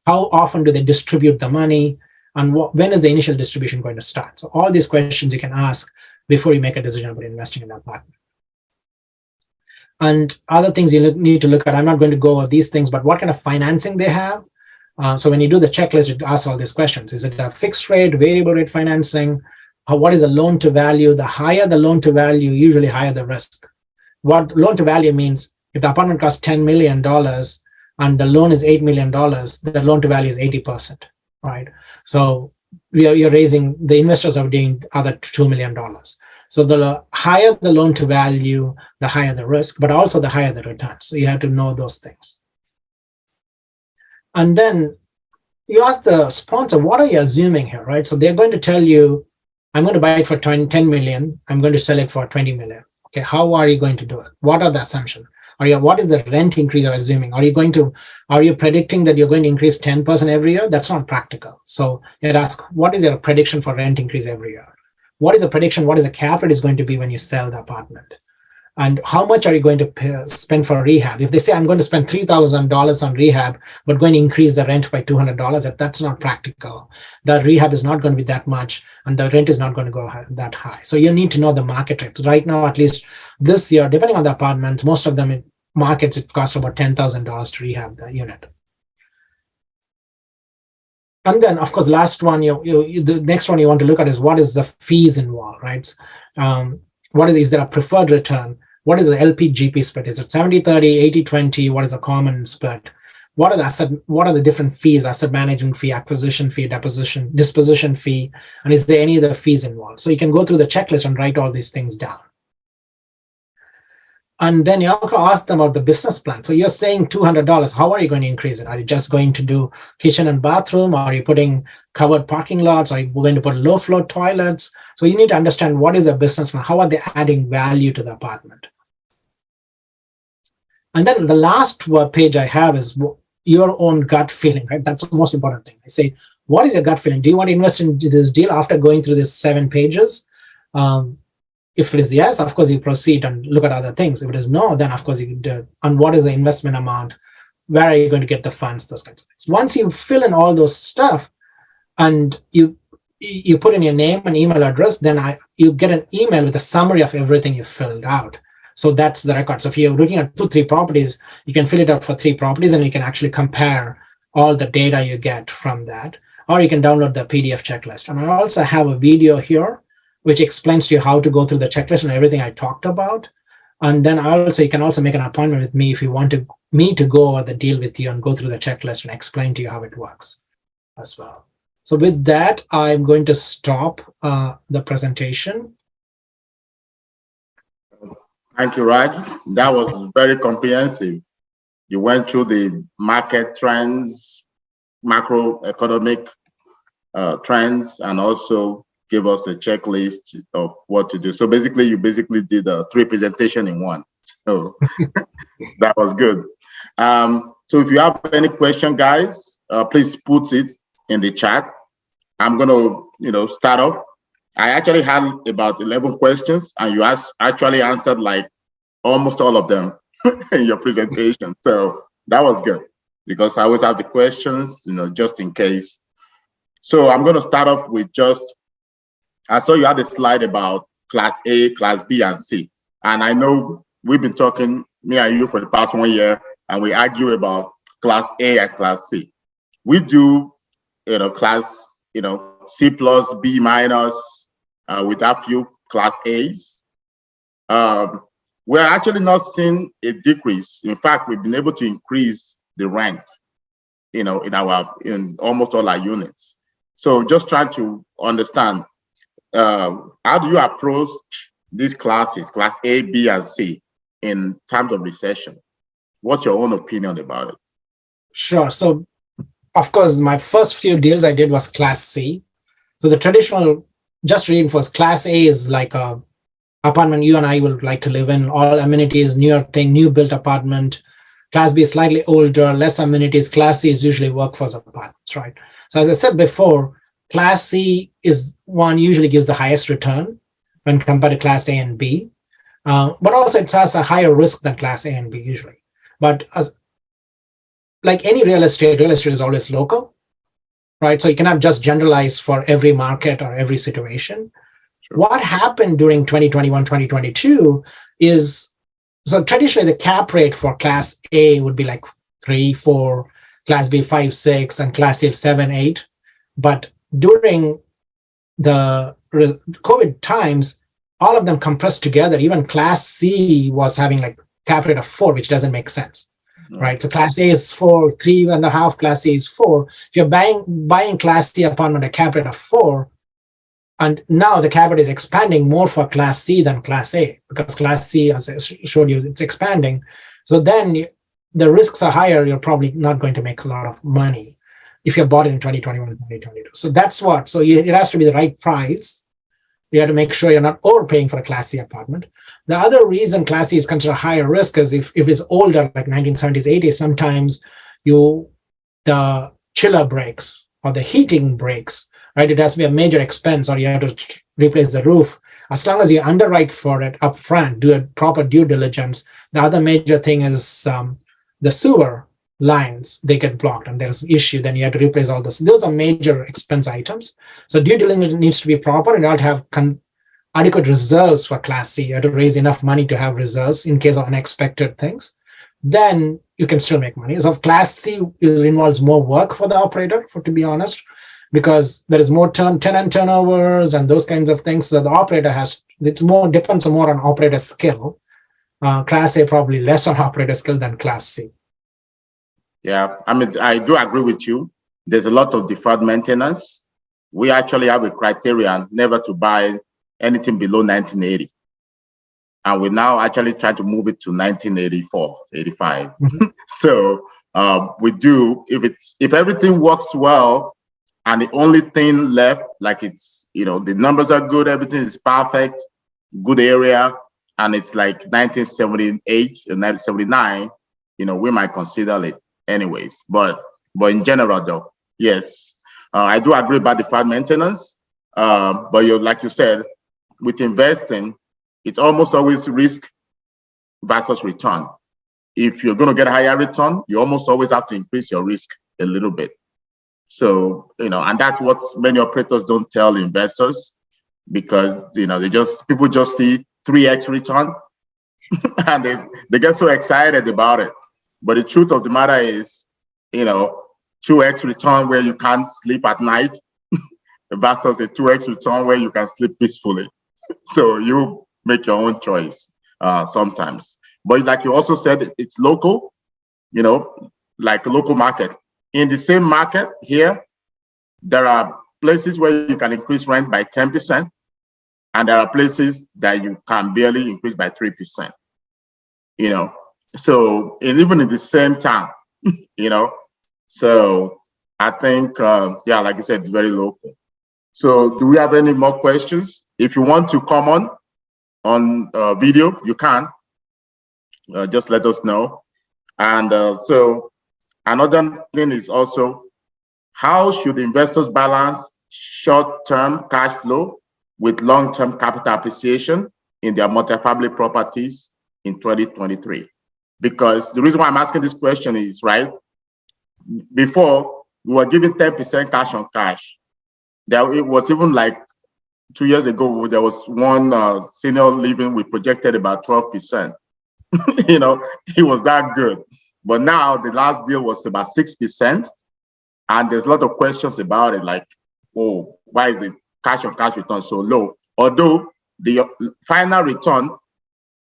Speaker 2: how often do they distribute the money, and when is the initial distribution going to start? So all these questions you can ask before you make a decision about investing in that apartment. And other things you need to look at, I'm not going to go over these things, but what kind of financing they have. So when you do the checklist, you ask all these questions. Is it a fixed rate, variable rate financing? What is the loan to value? The higher the loan to value, usually higher the risk. What loan to value means, if the apartment costs $10 million and the loan is $8 million, the loan to value is 80%, right? So you're raising, the investors are doing other $2 million. So the higher the loan to value, the higher the risk, but also the higher the return. So you have to know those things. And then you ask the sponsor, what are you assuming here, right? So they're going to tell you, I'm going to buy it for 10 million. I'm going to sell it for 20 million. Okay, how are you going to do it? What are the assumptions? What is the rent increase you're assuming? Are you predicting that you're going to increase 10% every year? That's not practical. So you'd ask, what is your prediction for rent increase every year? What is the prediction? What is the cap rate is going to be when you sell the apartment? And how much are you going to spend for rehab? If they say, I'm going to spend $3,000 on rehab, but going to increase the rent by $200, that's not practical. The rehab is not going to be that much, and the rent is not going to go that high. So you need to know the market rate. Right now, at least this year, depending on the apartment, most of them in markets, it costs about $10,000 to rehab the unit. And then, of course, last one, the next one you want to look at is what is the fees involved, right? Is there a preferred return? What is the LP-GP split? Is it 70-30, 80-20? What is the common split? What are the different fees? Asset management fee, acquisition fee, disposition fee, and is there any other fees involved? So you can go through the checklist and write all these things down. And then you also ask them about the business plan. So you're saying $200. How are you going to increase it? Are you just going to do kitchen and bathroom? Are you putting covered parking lots? Are you going to put low floor toilets? So you need to understand what is the business plan. How are they adding value to the apartment? And then the last page I have is your own gut feeling, right? That's the most important thing. I say, what is your gut feeling? Do you want to invest in this deal after going through these 7 pages? If it is yes, of course, you proceed and look at other things. If it is no, then of course you do. And what is the investment amount? Where are you going to get the funds? Those kinds of things. Once you fill in all those stuff and you put in your name and email address, then you get an email with a summary of everything you filled out. So that's the record. So if you're looking at 2-3 properties, you can fill it out for 3 properties and you can actually compare all the data you get from that. Or you can download the PDF checklist. And I also have a video here which explains to you how to go through the checklist and everything I talked about. And then you can also make an appointment with me if you want me to go over the deal with you and go through the checklist and explain to you how it works as well. So with that, I'm going to stop the presentation.
Speaker 1: Thank you, Raj. That was very comprehensive. You went through the market trends, macroeconomic trends, and also gave us a checklist of what to do. So basically, you did 3 presentations in one. So that was good. So if you have any question, guys, please put it in the chat. I'm going to start off. I actually had about 11 questions, and you actually answered like almost all of them in your presentation. So that was good because I always have the questions, just in case. So I'm going to start off with I saw you had a slide about Class A, Class B, and C. And I know we've been talking, me and you, for the past 1 year, and we argue about Class A and Class C. We do, Class, C plus, B minus, with a few Class A's. We're actually not seeing a decrease. In fact, we've been able to increase the rent, in almost all our units. So just trying to understand, how do you approach these classes, class A, B, and C, in terms of recession? What's your own opinion about it?
Speaker 2: Sure. So, of course, my first few deals I did was class C. So the traditional, just reinforce, class A is like a apartment you and I would like to live in, all amenities, new thing, new built apartment. Class B is slightly older, less amenities. Class C is usually workforce apartments, right? So as I said before, Class C is one usually gives the highest return when compared to Class A and B, but also it has a higher risk than Class A and B usually. But as like any real estate is always local, right? So you cannot just generalize for every market or every situation. Sure. What happened during 2021, 2022 is, so traditionally the cap rate for Class A would be like 3, 4, Class B 5, 6, and Class C 7, 8. But during the COVID times, all of them compressed together. Even Class C was having like cap rate of 4, which doesn't make sense, right? So Class A is 4, 3.5, Class C is 4. If you're buying Class C apartment at a cap rate of 4, and now the cap rate is expanding more for Class C than Class A, because Class C, as I showed you, it's expanding. So then the risks are higher. You're probably not going to make a lot of money if you're bought it in 2021 and 2022. So that's what. So it has to be the right price. You have to make sure you're not overpaying for a Class C apartment. The other reason Class C is considered higher risk is if it's older, like 1970s, 80s, sometimes the chiller breaks or the heating breaks, right? It has to be a major expense, or you have to replace the roof. As long as you underwrite for it up front, do a proper due diligence. The other major thing is the sewer lines, they get blocked and there's issue, then you have to replace all those. Those are major expense items. So due diligence needs to be proper, and you have to have adequate reserves for Class C. You have to raise enough money to have reserves in case of unexpected things. Then you can still make money. So Class C involves more work for the operator, to be honest, because there is more tenant turnovers and those kinds of things. So the operator depends more on operator skill. Class A probably less on operator skill than Class C.
Speaker 1: Yeah, I mean, I do agree with you. There's a lot of deferred maintenance. We actually have a criterion never to buy anything below 1980. And we're now actually trying to move it to 1984, 85. Mm-hmm. So we do, if everything works well, and the only thing left, like it's, the numbers are good, everything is perfect, good area, and it's like 1978 or 1979, we might consider it anyways. But in general, though, yes, I do agree about deferred maintenance. But like you said, with investing, it's almost always risk versus return. If you're going to get a higher return, you almost always have to increase your risk a little bit. So, and that's what many operators don't tell investors, because, people just see 3x return and they get so excited about it. But the truth of the matter is, 2x return where you can't sleep at night versus a 2x return where you can sleep peacefully. So you make your own choice sometimes. But like you also said, it's local, like a local market. In the same market here, there are places where you can increase rent by 10%, and there are places that you can barely increase by 3%. So even in the same town, So I think, like I said, it's very local. So do we have any more questions? If you want to come on video, you can. Just let us know. And so another thing is also, how should investors balance short-term cash flow with long-term capital appreciation in their multifamily properties in 2023? Because the reason why I'm asking this question is, right, before we were giving 10% cash on cash. It was even like 2 years ago, there was one senior living, we projected about 12%. It was that good. But now the last deal was about 6%. And there's a lot of questions about it, like, oh, why is the cash on cash return so low? Although the final return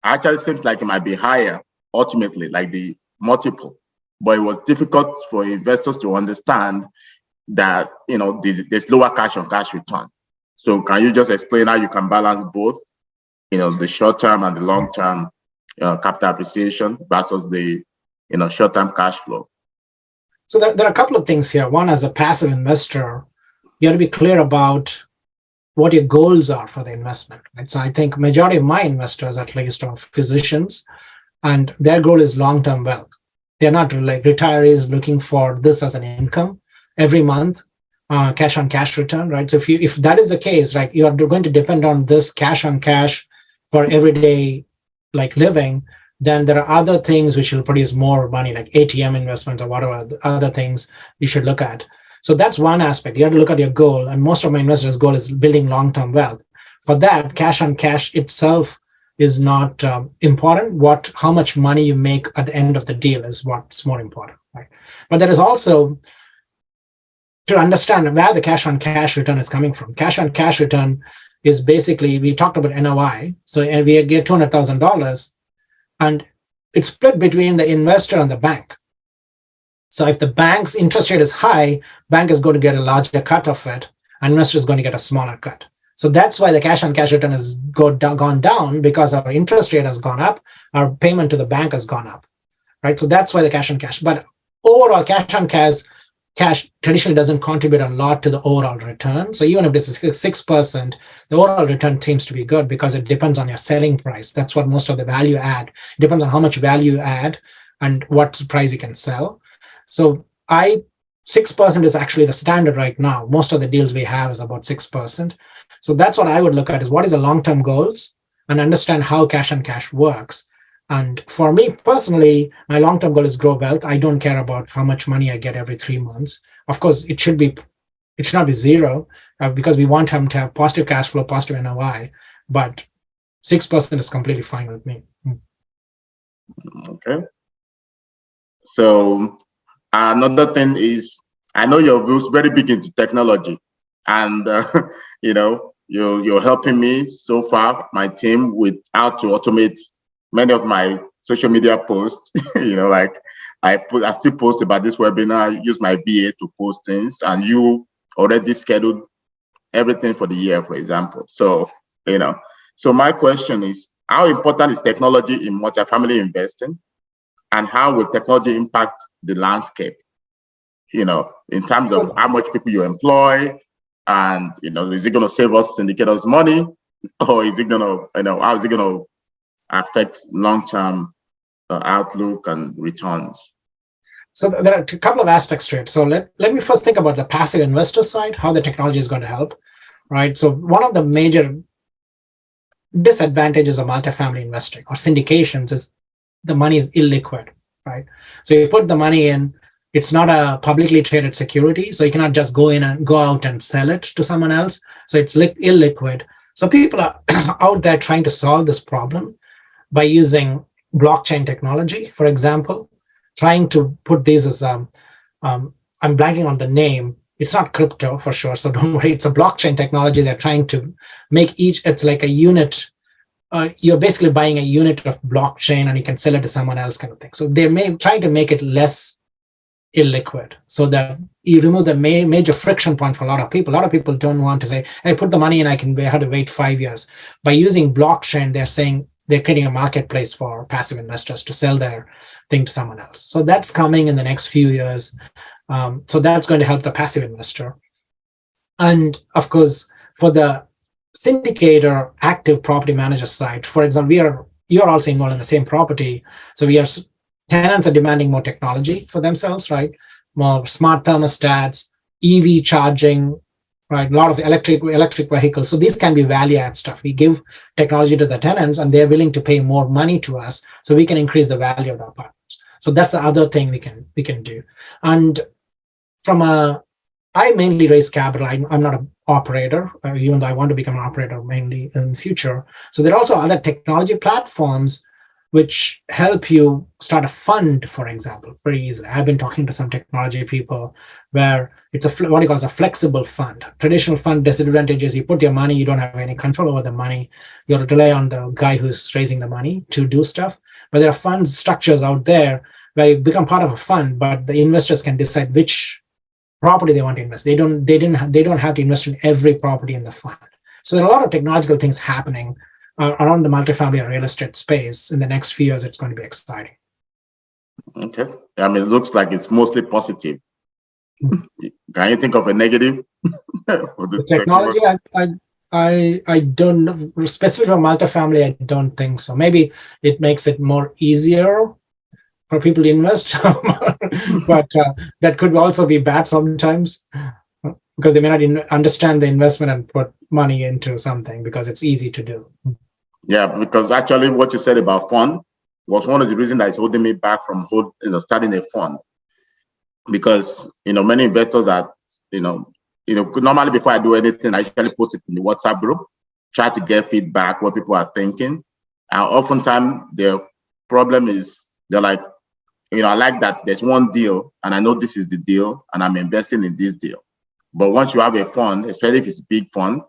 Speaker 1: actually seems like it might be higher ultimately, like the multiple. But it was difficult for investors to understand that, there's lower cash on cash return. So can you just explain how you can balance both, the short term and the long term capital appreciation versus the, short term cash flow?
Speaker 2: So there are a couple of things here. One, as a passive investor, you have to be clear about what your goals are for the investment, right? So I think majority of my investors, at least, are physicians, and their goal is long-term wealth. They're not like retirees looking for this as an income every month, cash on cash return, right? So if that is the case, right, you are going to depend on this cash on cash for everyday like living, then there are other things which will produce more money, like ATM investments or whatever other things you should look at. So that's one aspect. You have to look at your goal, and most of my investors' goal is building long-term wealth. For that, cash on cash itself is not important. How much money you make at the end of the deal is what's more important, right? But there is also to understand where the cash on cash return is coming from. Cash on cash return is basically, we talked about NOI. So we get $200,000, and it's split between the investor and the bank. So if the bank's interest rate is high, bank is going to get a larger cut of it, and investor is going to get a smaller cut. So that's why the cash on cash return has gone down, because our interest rate has gone up, our payment to the bank has gone up, right? So that's why the cash on cash. But overall, cash on cash traditionally doesn't contribute a lot to the overall return. So even if this is 6%, the overall return seems to be good because it depends on your selling price. That's what most of the value add. It depends on how much value you add and what price you can sell. So 6% is actually the standard right now. Most of the deals we have is about 6%. So that's what I would look at, is what is the long-term goals and understand how cash on cash works. And for me personally, my long-term goal is grow wealth. I don't care about how much money I get every 3 months. Of course, it should not be zero, because we want him to have positive cash flow, positive NOI, but 6% is completely fine with me.
Speaker 1: Okay. So another thing is, I know you're very big into technology, and you're helping me so far, my team, with how to automate many of my social media posts. Like I still post about this webinar. I use my VA to post things, and you already scheduled everything for the year, for example. So so my question is, how important is technology in multifamily investing, and how will technology impact the landscape? In terms of how much people you employ, and is it going to save us syndicators money, or is it going to, how is it going to affect long-term outlook and returns?
Speaker 2: So there are a couple of aspects to it. So let me first think about the passive investor side, how the technology is going to help, right? So one of the major disadvantages of multifamily investing or syndications is the money is illiquid, right? So you put the money in, it's not a publicly traded security, so you cannot just go out and sell it to someone else. So it's illiquid. So people are out there trying to solve this problem by using blockchain technology, for example, trying to put these as, I'm blanking on the name. It's not crypto for sure, so don't worry. It's a blockchain technology. They're trying to make it's like a unit. You're basically buying a unit of blockchain and you can sell it to someone else, kind of thing. So they're trying to make it less illiquid, so that you remove the major friction point for a lot of people. A lot of people don't want to say, hey, put the money in, I have to wait 5 years. By using blockchain, they're saying they're creating a marketplace for passive investors to sell their thing to someone else. So that's coming in the next few years. So that's going to help the passive investor. And of course, for the syndicator active property manager side, for example, you're also involved in the same property. So tenants are demanding more technology for themselves, right? More smart thermostats, EV charging, right? A lot of electric vehicles. So these can be value add stuff. We give technology to the tenants, and they're willing to pay more money to us, so we can increase the value of the apartments. So that's the other thing we can do. And I mainly raise capital. I'm not an operator, even though I want to become an operator mainly in the future. So there are also other technology platforms which help you start a fund, for example, pretty easily. I've been talking to some technology people where it's what he calls a flexible fund. Traditional fund disadvantage is you put your money, you don't have any control over the money. You have to rely on the guy who's raising the money to do stuff. But there are fund structures out there where you become part of a fund, but the investors can decide which property they want to invest. They don't have to invest in every property in the fund. So there are a lot of technological things happening around the multifamily or real estate space. In the next few years, it's going to be exciting.
Speaker 1: Okay. I mean, it looks like it's mostly positive. Can you think of a negative? For the
Speaker 2: technology, I don't know. Specifically for multifamily, I don't think so. Maybe it makes it more easier for people to invest, but that could also be bad sometimes because they may not understand the investment and put money into something because it's easy to do.
Speaker 1: Yeah, because actually what you said about fund was one of the reasons that is holding me back from starting a fund. Because many investors are normally before I do anything, I usually post it in the WhatsApp group, try to get feedback, what people are thinking. And oftentimes their problem is they're like, I like that there's one deal and I know this is the deal and I'm investing in this deal. But once you have a fund, especially if it's a big fund,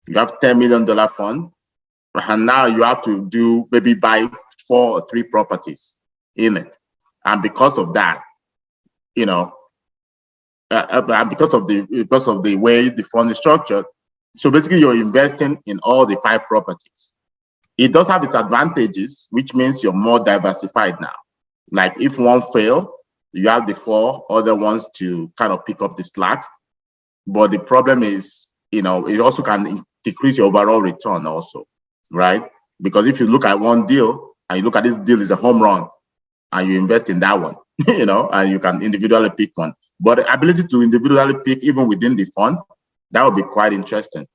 Speaker 1: you have $10 million fund, and now you have to maybe buy 4 or 3 properties in it. And because of that, and because of the way the fund is structured, so basically you're investing in all the 5 properties. It does have its advantages, which means you're more diversified now. Like if one fail, you have the 4 other ones to kind of pick up the slack. But the problem is, it also can decrease your overall return also, right? Because if you look at one deal and you look at this deal is a home run and you invest in that one, and you can individually pick one. But the ability to individually pick even within the fund, that would be quite interesting.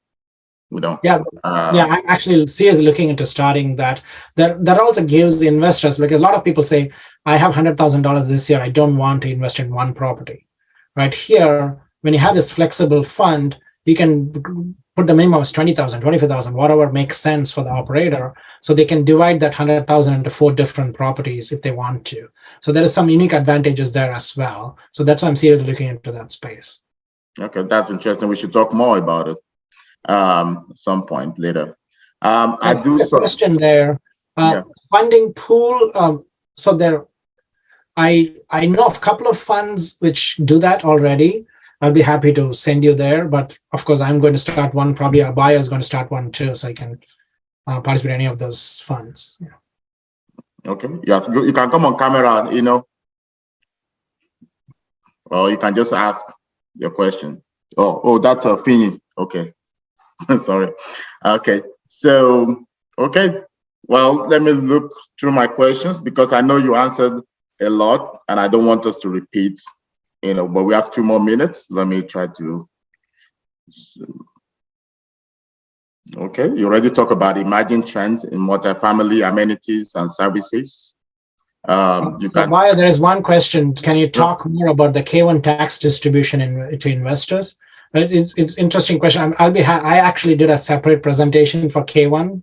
Speaker 2: Yeah, I actually seriously looking into starting that. That also gives the investors, like a lot of people say, I have $100,000 this year. I don't want to invest in one property. Right here, when you have this flexible fund, you can put the minimum as 20,000, 25,000, whatever makes sense for the operator. So they can divide that 100,000 into 4 different properties if they want to. So there is some unique advantages there as well. So that's why I'm seriously looking into that space.
Speaker 1: Okay, that's interesting. We should talk more about it at some point later. I do
Speaker 2: a question there. Funding pool. So there, I know of a couple of funds which do that already. I'll be happy to send you there, but of course I'm going to start one. Probably our buyer is going to start one too, so I can participate in any of those funds. Yeah.
Speaker 1: Okay. Yeah, you can come on camera, or you can just ask your question. Oh, that's a Fini. Okay. Sorry. Okay. So, okay. Well, let me look through my questions because I know you answered a lot and I don't want us to repeat, but we have 2 more minutes. Let me try to. Okay. You already talked about emerging trends in multifamily amenities and services.
Speaker 2: Maya, there is one question. Can you talk more about the K1 tax distribution to investors? It's an interesting question. I actually did a separate presentation for K1.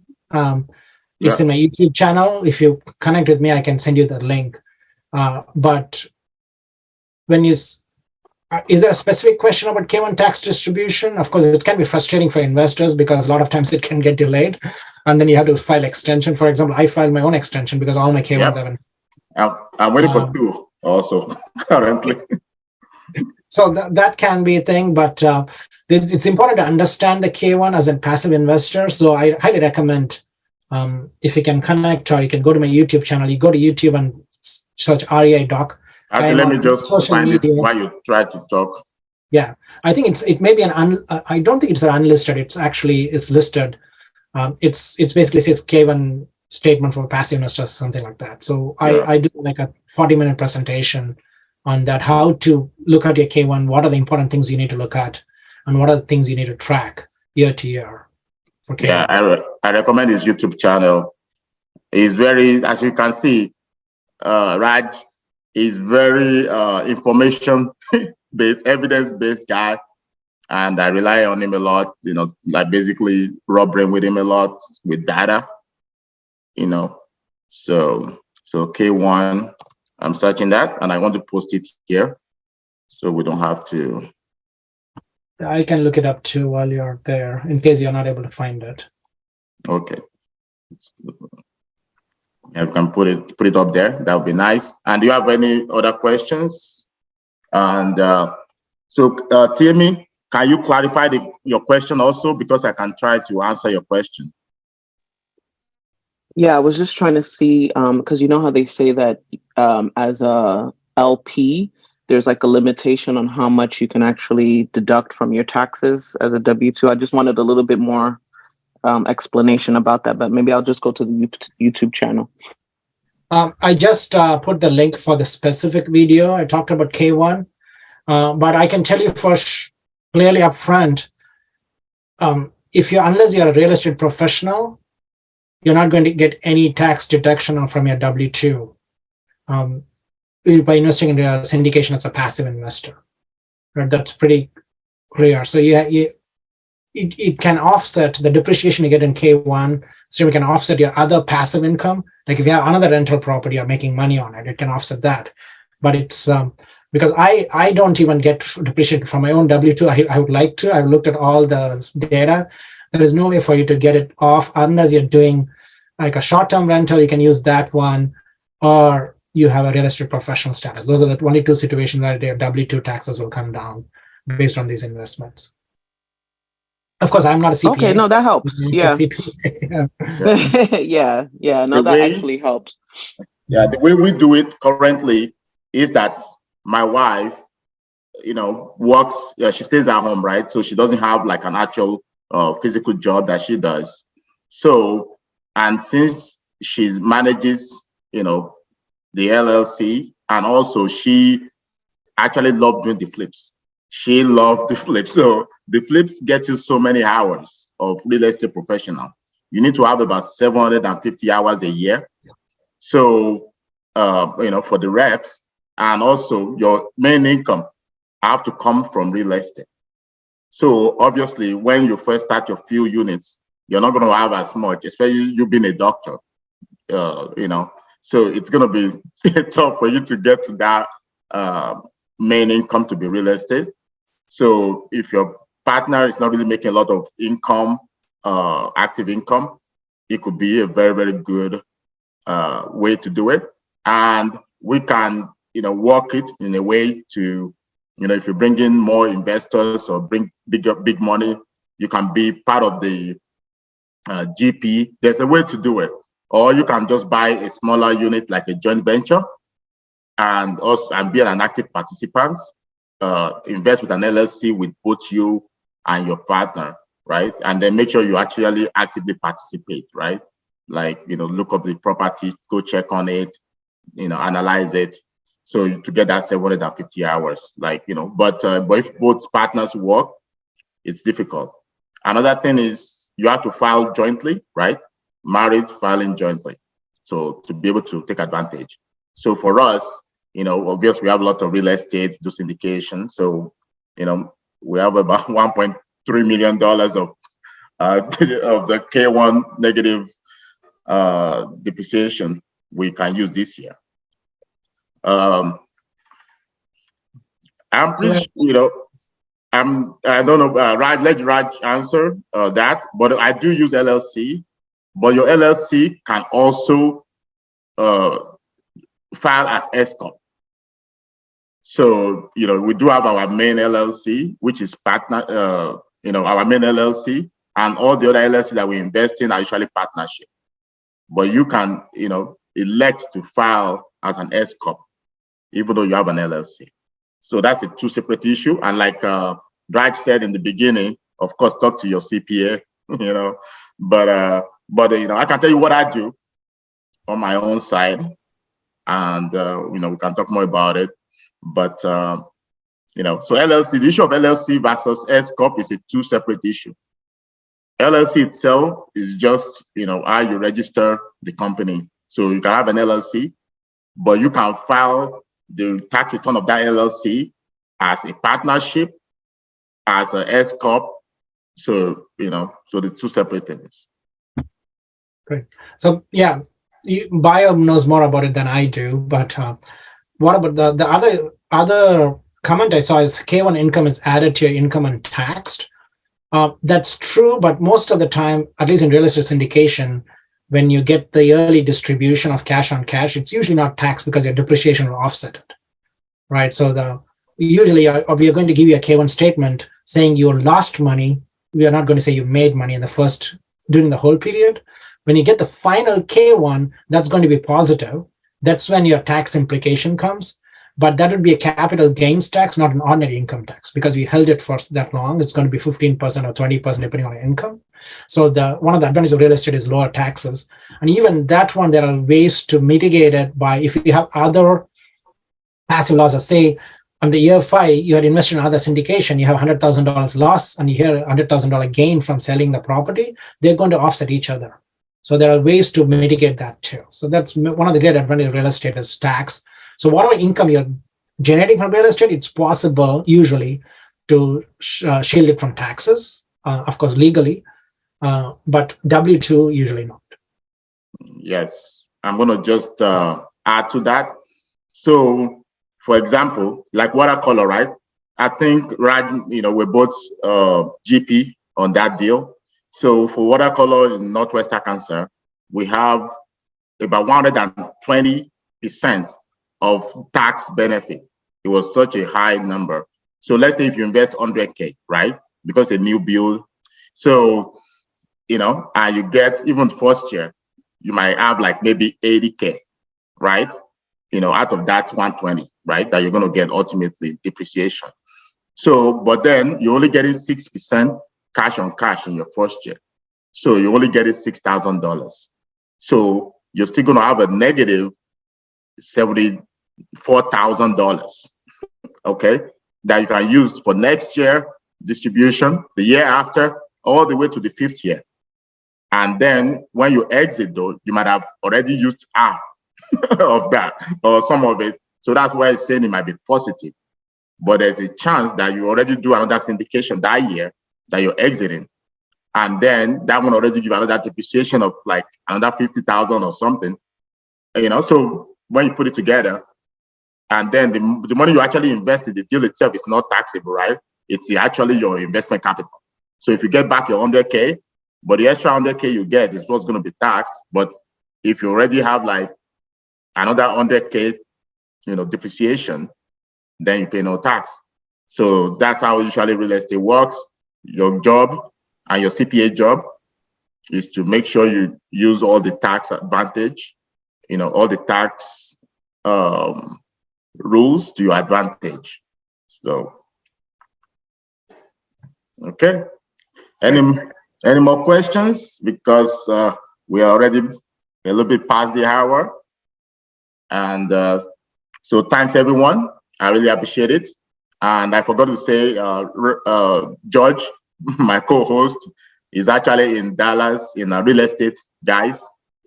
Speaker 2: It's in my YouTube channel. If you connect with me, I can send you the link. But is there a specific question about K1 tax distribution? Of course, it can be frustrating for investors because a lot of times it can get delayed, and then you have to file extension. For example, I filed my own extension because all my K1s haven't.
Speaker 1: I'm waiting for 2 also currently.
Speaker 2: So that can be a thing, but it's important to understand the K1 as a passive investor. So I highly recommend if you can connect, or you can go to my YouTube channel. You go to YouTube and search REIDOC.
Speaker 1: Actually, let me just find it while you try to talk.
Speaker 2: Yeah, I think it may be I don't think it's an unlisted. It's listed. It's basically says K1 statement for passive investors, something like that. So I do like a 40-minute presentation on that, how to look at your K1, what are the important things you need to look at, and what are the things you need to track year to year. For K1.
Speaker 1: Yeah, I recommend his YouTube channel. He's very, as you can see, Raj is very information-based, evidence-based guy, and I rely on him a lot. Like basically rubbing with him a lot with data. So K1. I'm searching that, and I want to post it here, so we don't have to.
Speaker 2: I can look it up too while you're there, in case you're not able to find it.
Speaker 1: Okay. Yeah, we can put it up there. That would be nice. And do you have any other questions? And So, Timmy, can you clarify your question also? Because I can try to answer your question.
Speaker 3: Yeah, I was just trying to see, because you know how they say that as a LP, there's like a limitation on how much you can actually deduct from your taxes as a W-2. I just wanted a little bit more explanation about that, but maybe I'll just go to the YouTube channel.
Speaker 2: I just put the link for the specific video. I talked about K1, but I can tell you clearly up front, unless you're a real estate professional, you're not going to get any tax deduction from your W-2 by investing in a syndication as a passive investor. Right? That's pretty clear. So it can offset the depreciation you get in K1. So you can offset your other passive income. Like if you have another rental property, you're making money on it, it can offset that. But it's because I don't even get depreciated from my own W-2. I would like to. I've looked at all the data. There is no way for you to get it off unless you're doing like a short-term rental. You can use that one, or you have a real estate professional status. Those are the only two situations where your W-2 taxes will come down based on these investments. Of course, I'm not a CPA.
Speaker 3: Okay, no, that helps. Yeah. Yeah. No, that actually helps.
Speaker 1: Yeah, the way we do it currently is that my wife, works. She stays at home, right? So she doesn't have like an actual physical job that she does. So, and since she manages, the LLC, and also she actually loved doing the flips. She loved the flips. So the flips get you so many hours of real estate professional. You need to have about 750 hours a year. So, for the reps, and also your main income have to come from real estate. So obviously, when you first start your few units, you're not going to have as much, especially you being a doctor, So it's going to be tough for you to get to that main income to be real estate. So if your partner is not really making a lot of income, active income, it could be a very, very good way to do it. And we can, work it in a way to, if you bring in more investors or bring big money, you can be part of the GP. There's a way to do it. Or you can just buy a smaller unit like a joint venture and be an active participant. Invest with an LLC with both you and your partner, right? And then make sure you actually actively participate, right? Like, look up the property, go check on it, analyze it. So to get that 750 hours, but if both partners work, it's difficult. Another thing is you have to file jointly, right? Married filing jointly. So to be able to take advantage. So for us, obviously we have a lot of real estate, do syndication. So, we have about $1.3 million of the K1 negative depreciation we can use this year. I'm pretty, I don't know, Raj, let Raj answer that, but I do use LLC, but your LLC can also file as S Corp. So, we do have our main LLC, which is partner, our main LLC, and all the other LLC that we invest in are usually partnership. But you can, elect to file as an S Corp, even though you have an LLC. So that's a two separate issue. And like Raj said in the beginning, of course, talk to your CPA, but I can tell you what I do on my own side, and we can talk more about it. But so LLC, the issue of LLC versus S Corp is a two separate issue. LLC itself is just how you register the company. So you can have an LLC, but you can file the tax return of that LLC as a partnership, as an S Corp. So so the two separate things.
Speaker 2: Great. So yeah, Bio knows more about it than I do. But what about the other comment I saw is K1 income is added to your income and taxed. That's true, but most of the time, at least in real estate syndication, when you get the yearly distribution of cash on cash, it's usually not taxed because your depreciation will offset it, right? So usually we are going to give you a K1 statement saying you lost money. We are not going to say you made money during the whole period. When you get the final K1, that's going to be positive. That's when your tax implication comes. But that would be a capital gains tax, not an ordinary income tax, because we held it for that long. It's going to be 15% or 20% depending on your income. So one of the advantages of real estate is lower taxes. And even that one, there are ways to mitigate it by, if you have other passive losses, say on the year 5, you had invested in other syndication, you have $100,000 loss, and you hear $100,000 gain from selling the property, they're going to offset each other. So there are ways to mitigate that too. So that's one of the great advantages of real estate is tax. So whatever income you're generating from real estate, it's possible usually to shield it from taxes, of course, legally, but W-2 usually not.
Speaker 1: Yes, I'm going to just add to that. So, for example, like watercolor, right? I think, Raj, we're both GP on that deal. So for watercolor in Northwest Arkansas, we have about 120% of tax benefit. It was such a high number. So let's say if you invest 100K, right? Because a new build. So, and you get even first year, you might have like maybe 80K, right? Out of that 120, right? That you're going to get ultimately depreciation. So, but then you're only getting 6% cash on cash in your first year. So you're only getting $6,000. So you're still going to have a negative $74,000, okay, that you can use for next year distribution, the year after, all the way to the 5th year. And then when you exit, though, you might have already used half of that or some of it. So that's why it's saying it might be positive. But there's a chance that you already do another syndication that year that you're exiting. And then that one already give another depreciation of like another 50,000 or something. So when you put it together, and then the money you actually invest in the deal itself is not taxable, right? It's actually your investment capital. So if you get back your 100K, but the extra 100K you get is what's going to be taxed. But if you already have like another 100K, depreciation, then you pay no tax. So that's how usually real estate works. Your job and your CPA job is to make sure you use all the tax advantage, all the tax rules to your advantage. So, okay. Any more questions? Because we are already a little bit past the hour. And so thanks, everyone. I really appreciate it. And I forgot to say, George, my co-host, is actually in Dallas in a real estate guys.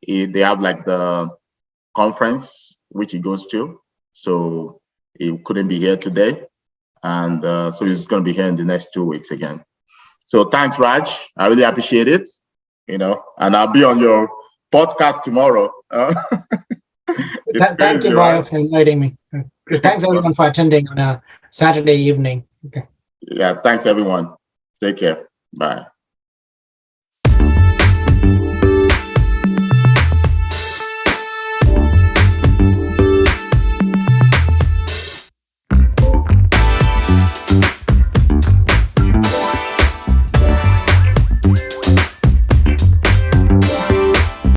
Speaker 1: They have like the conference which he goes to. So he couldn't be here today. And so he's going to be here in the next 2 weeks again. So thanks, Raj. I really appreciate it. And I'll be on your podcast tomorrow.
Speaker 2: Thank you, Bayo, for inviting me. Thanks, everyone, for attending on a Saturday evening. Okay.
Speaker 1: Yeah, thanks, everyone. Take care. Bye.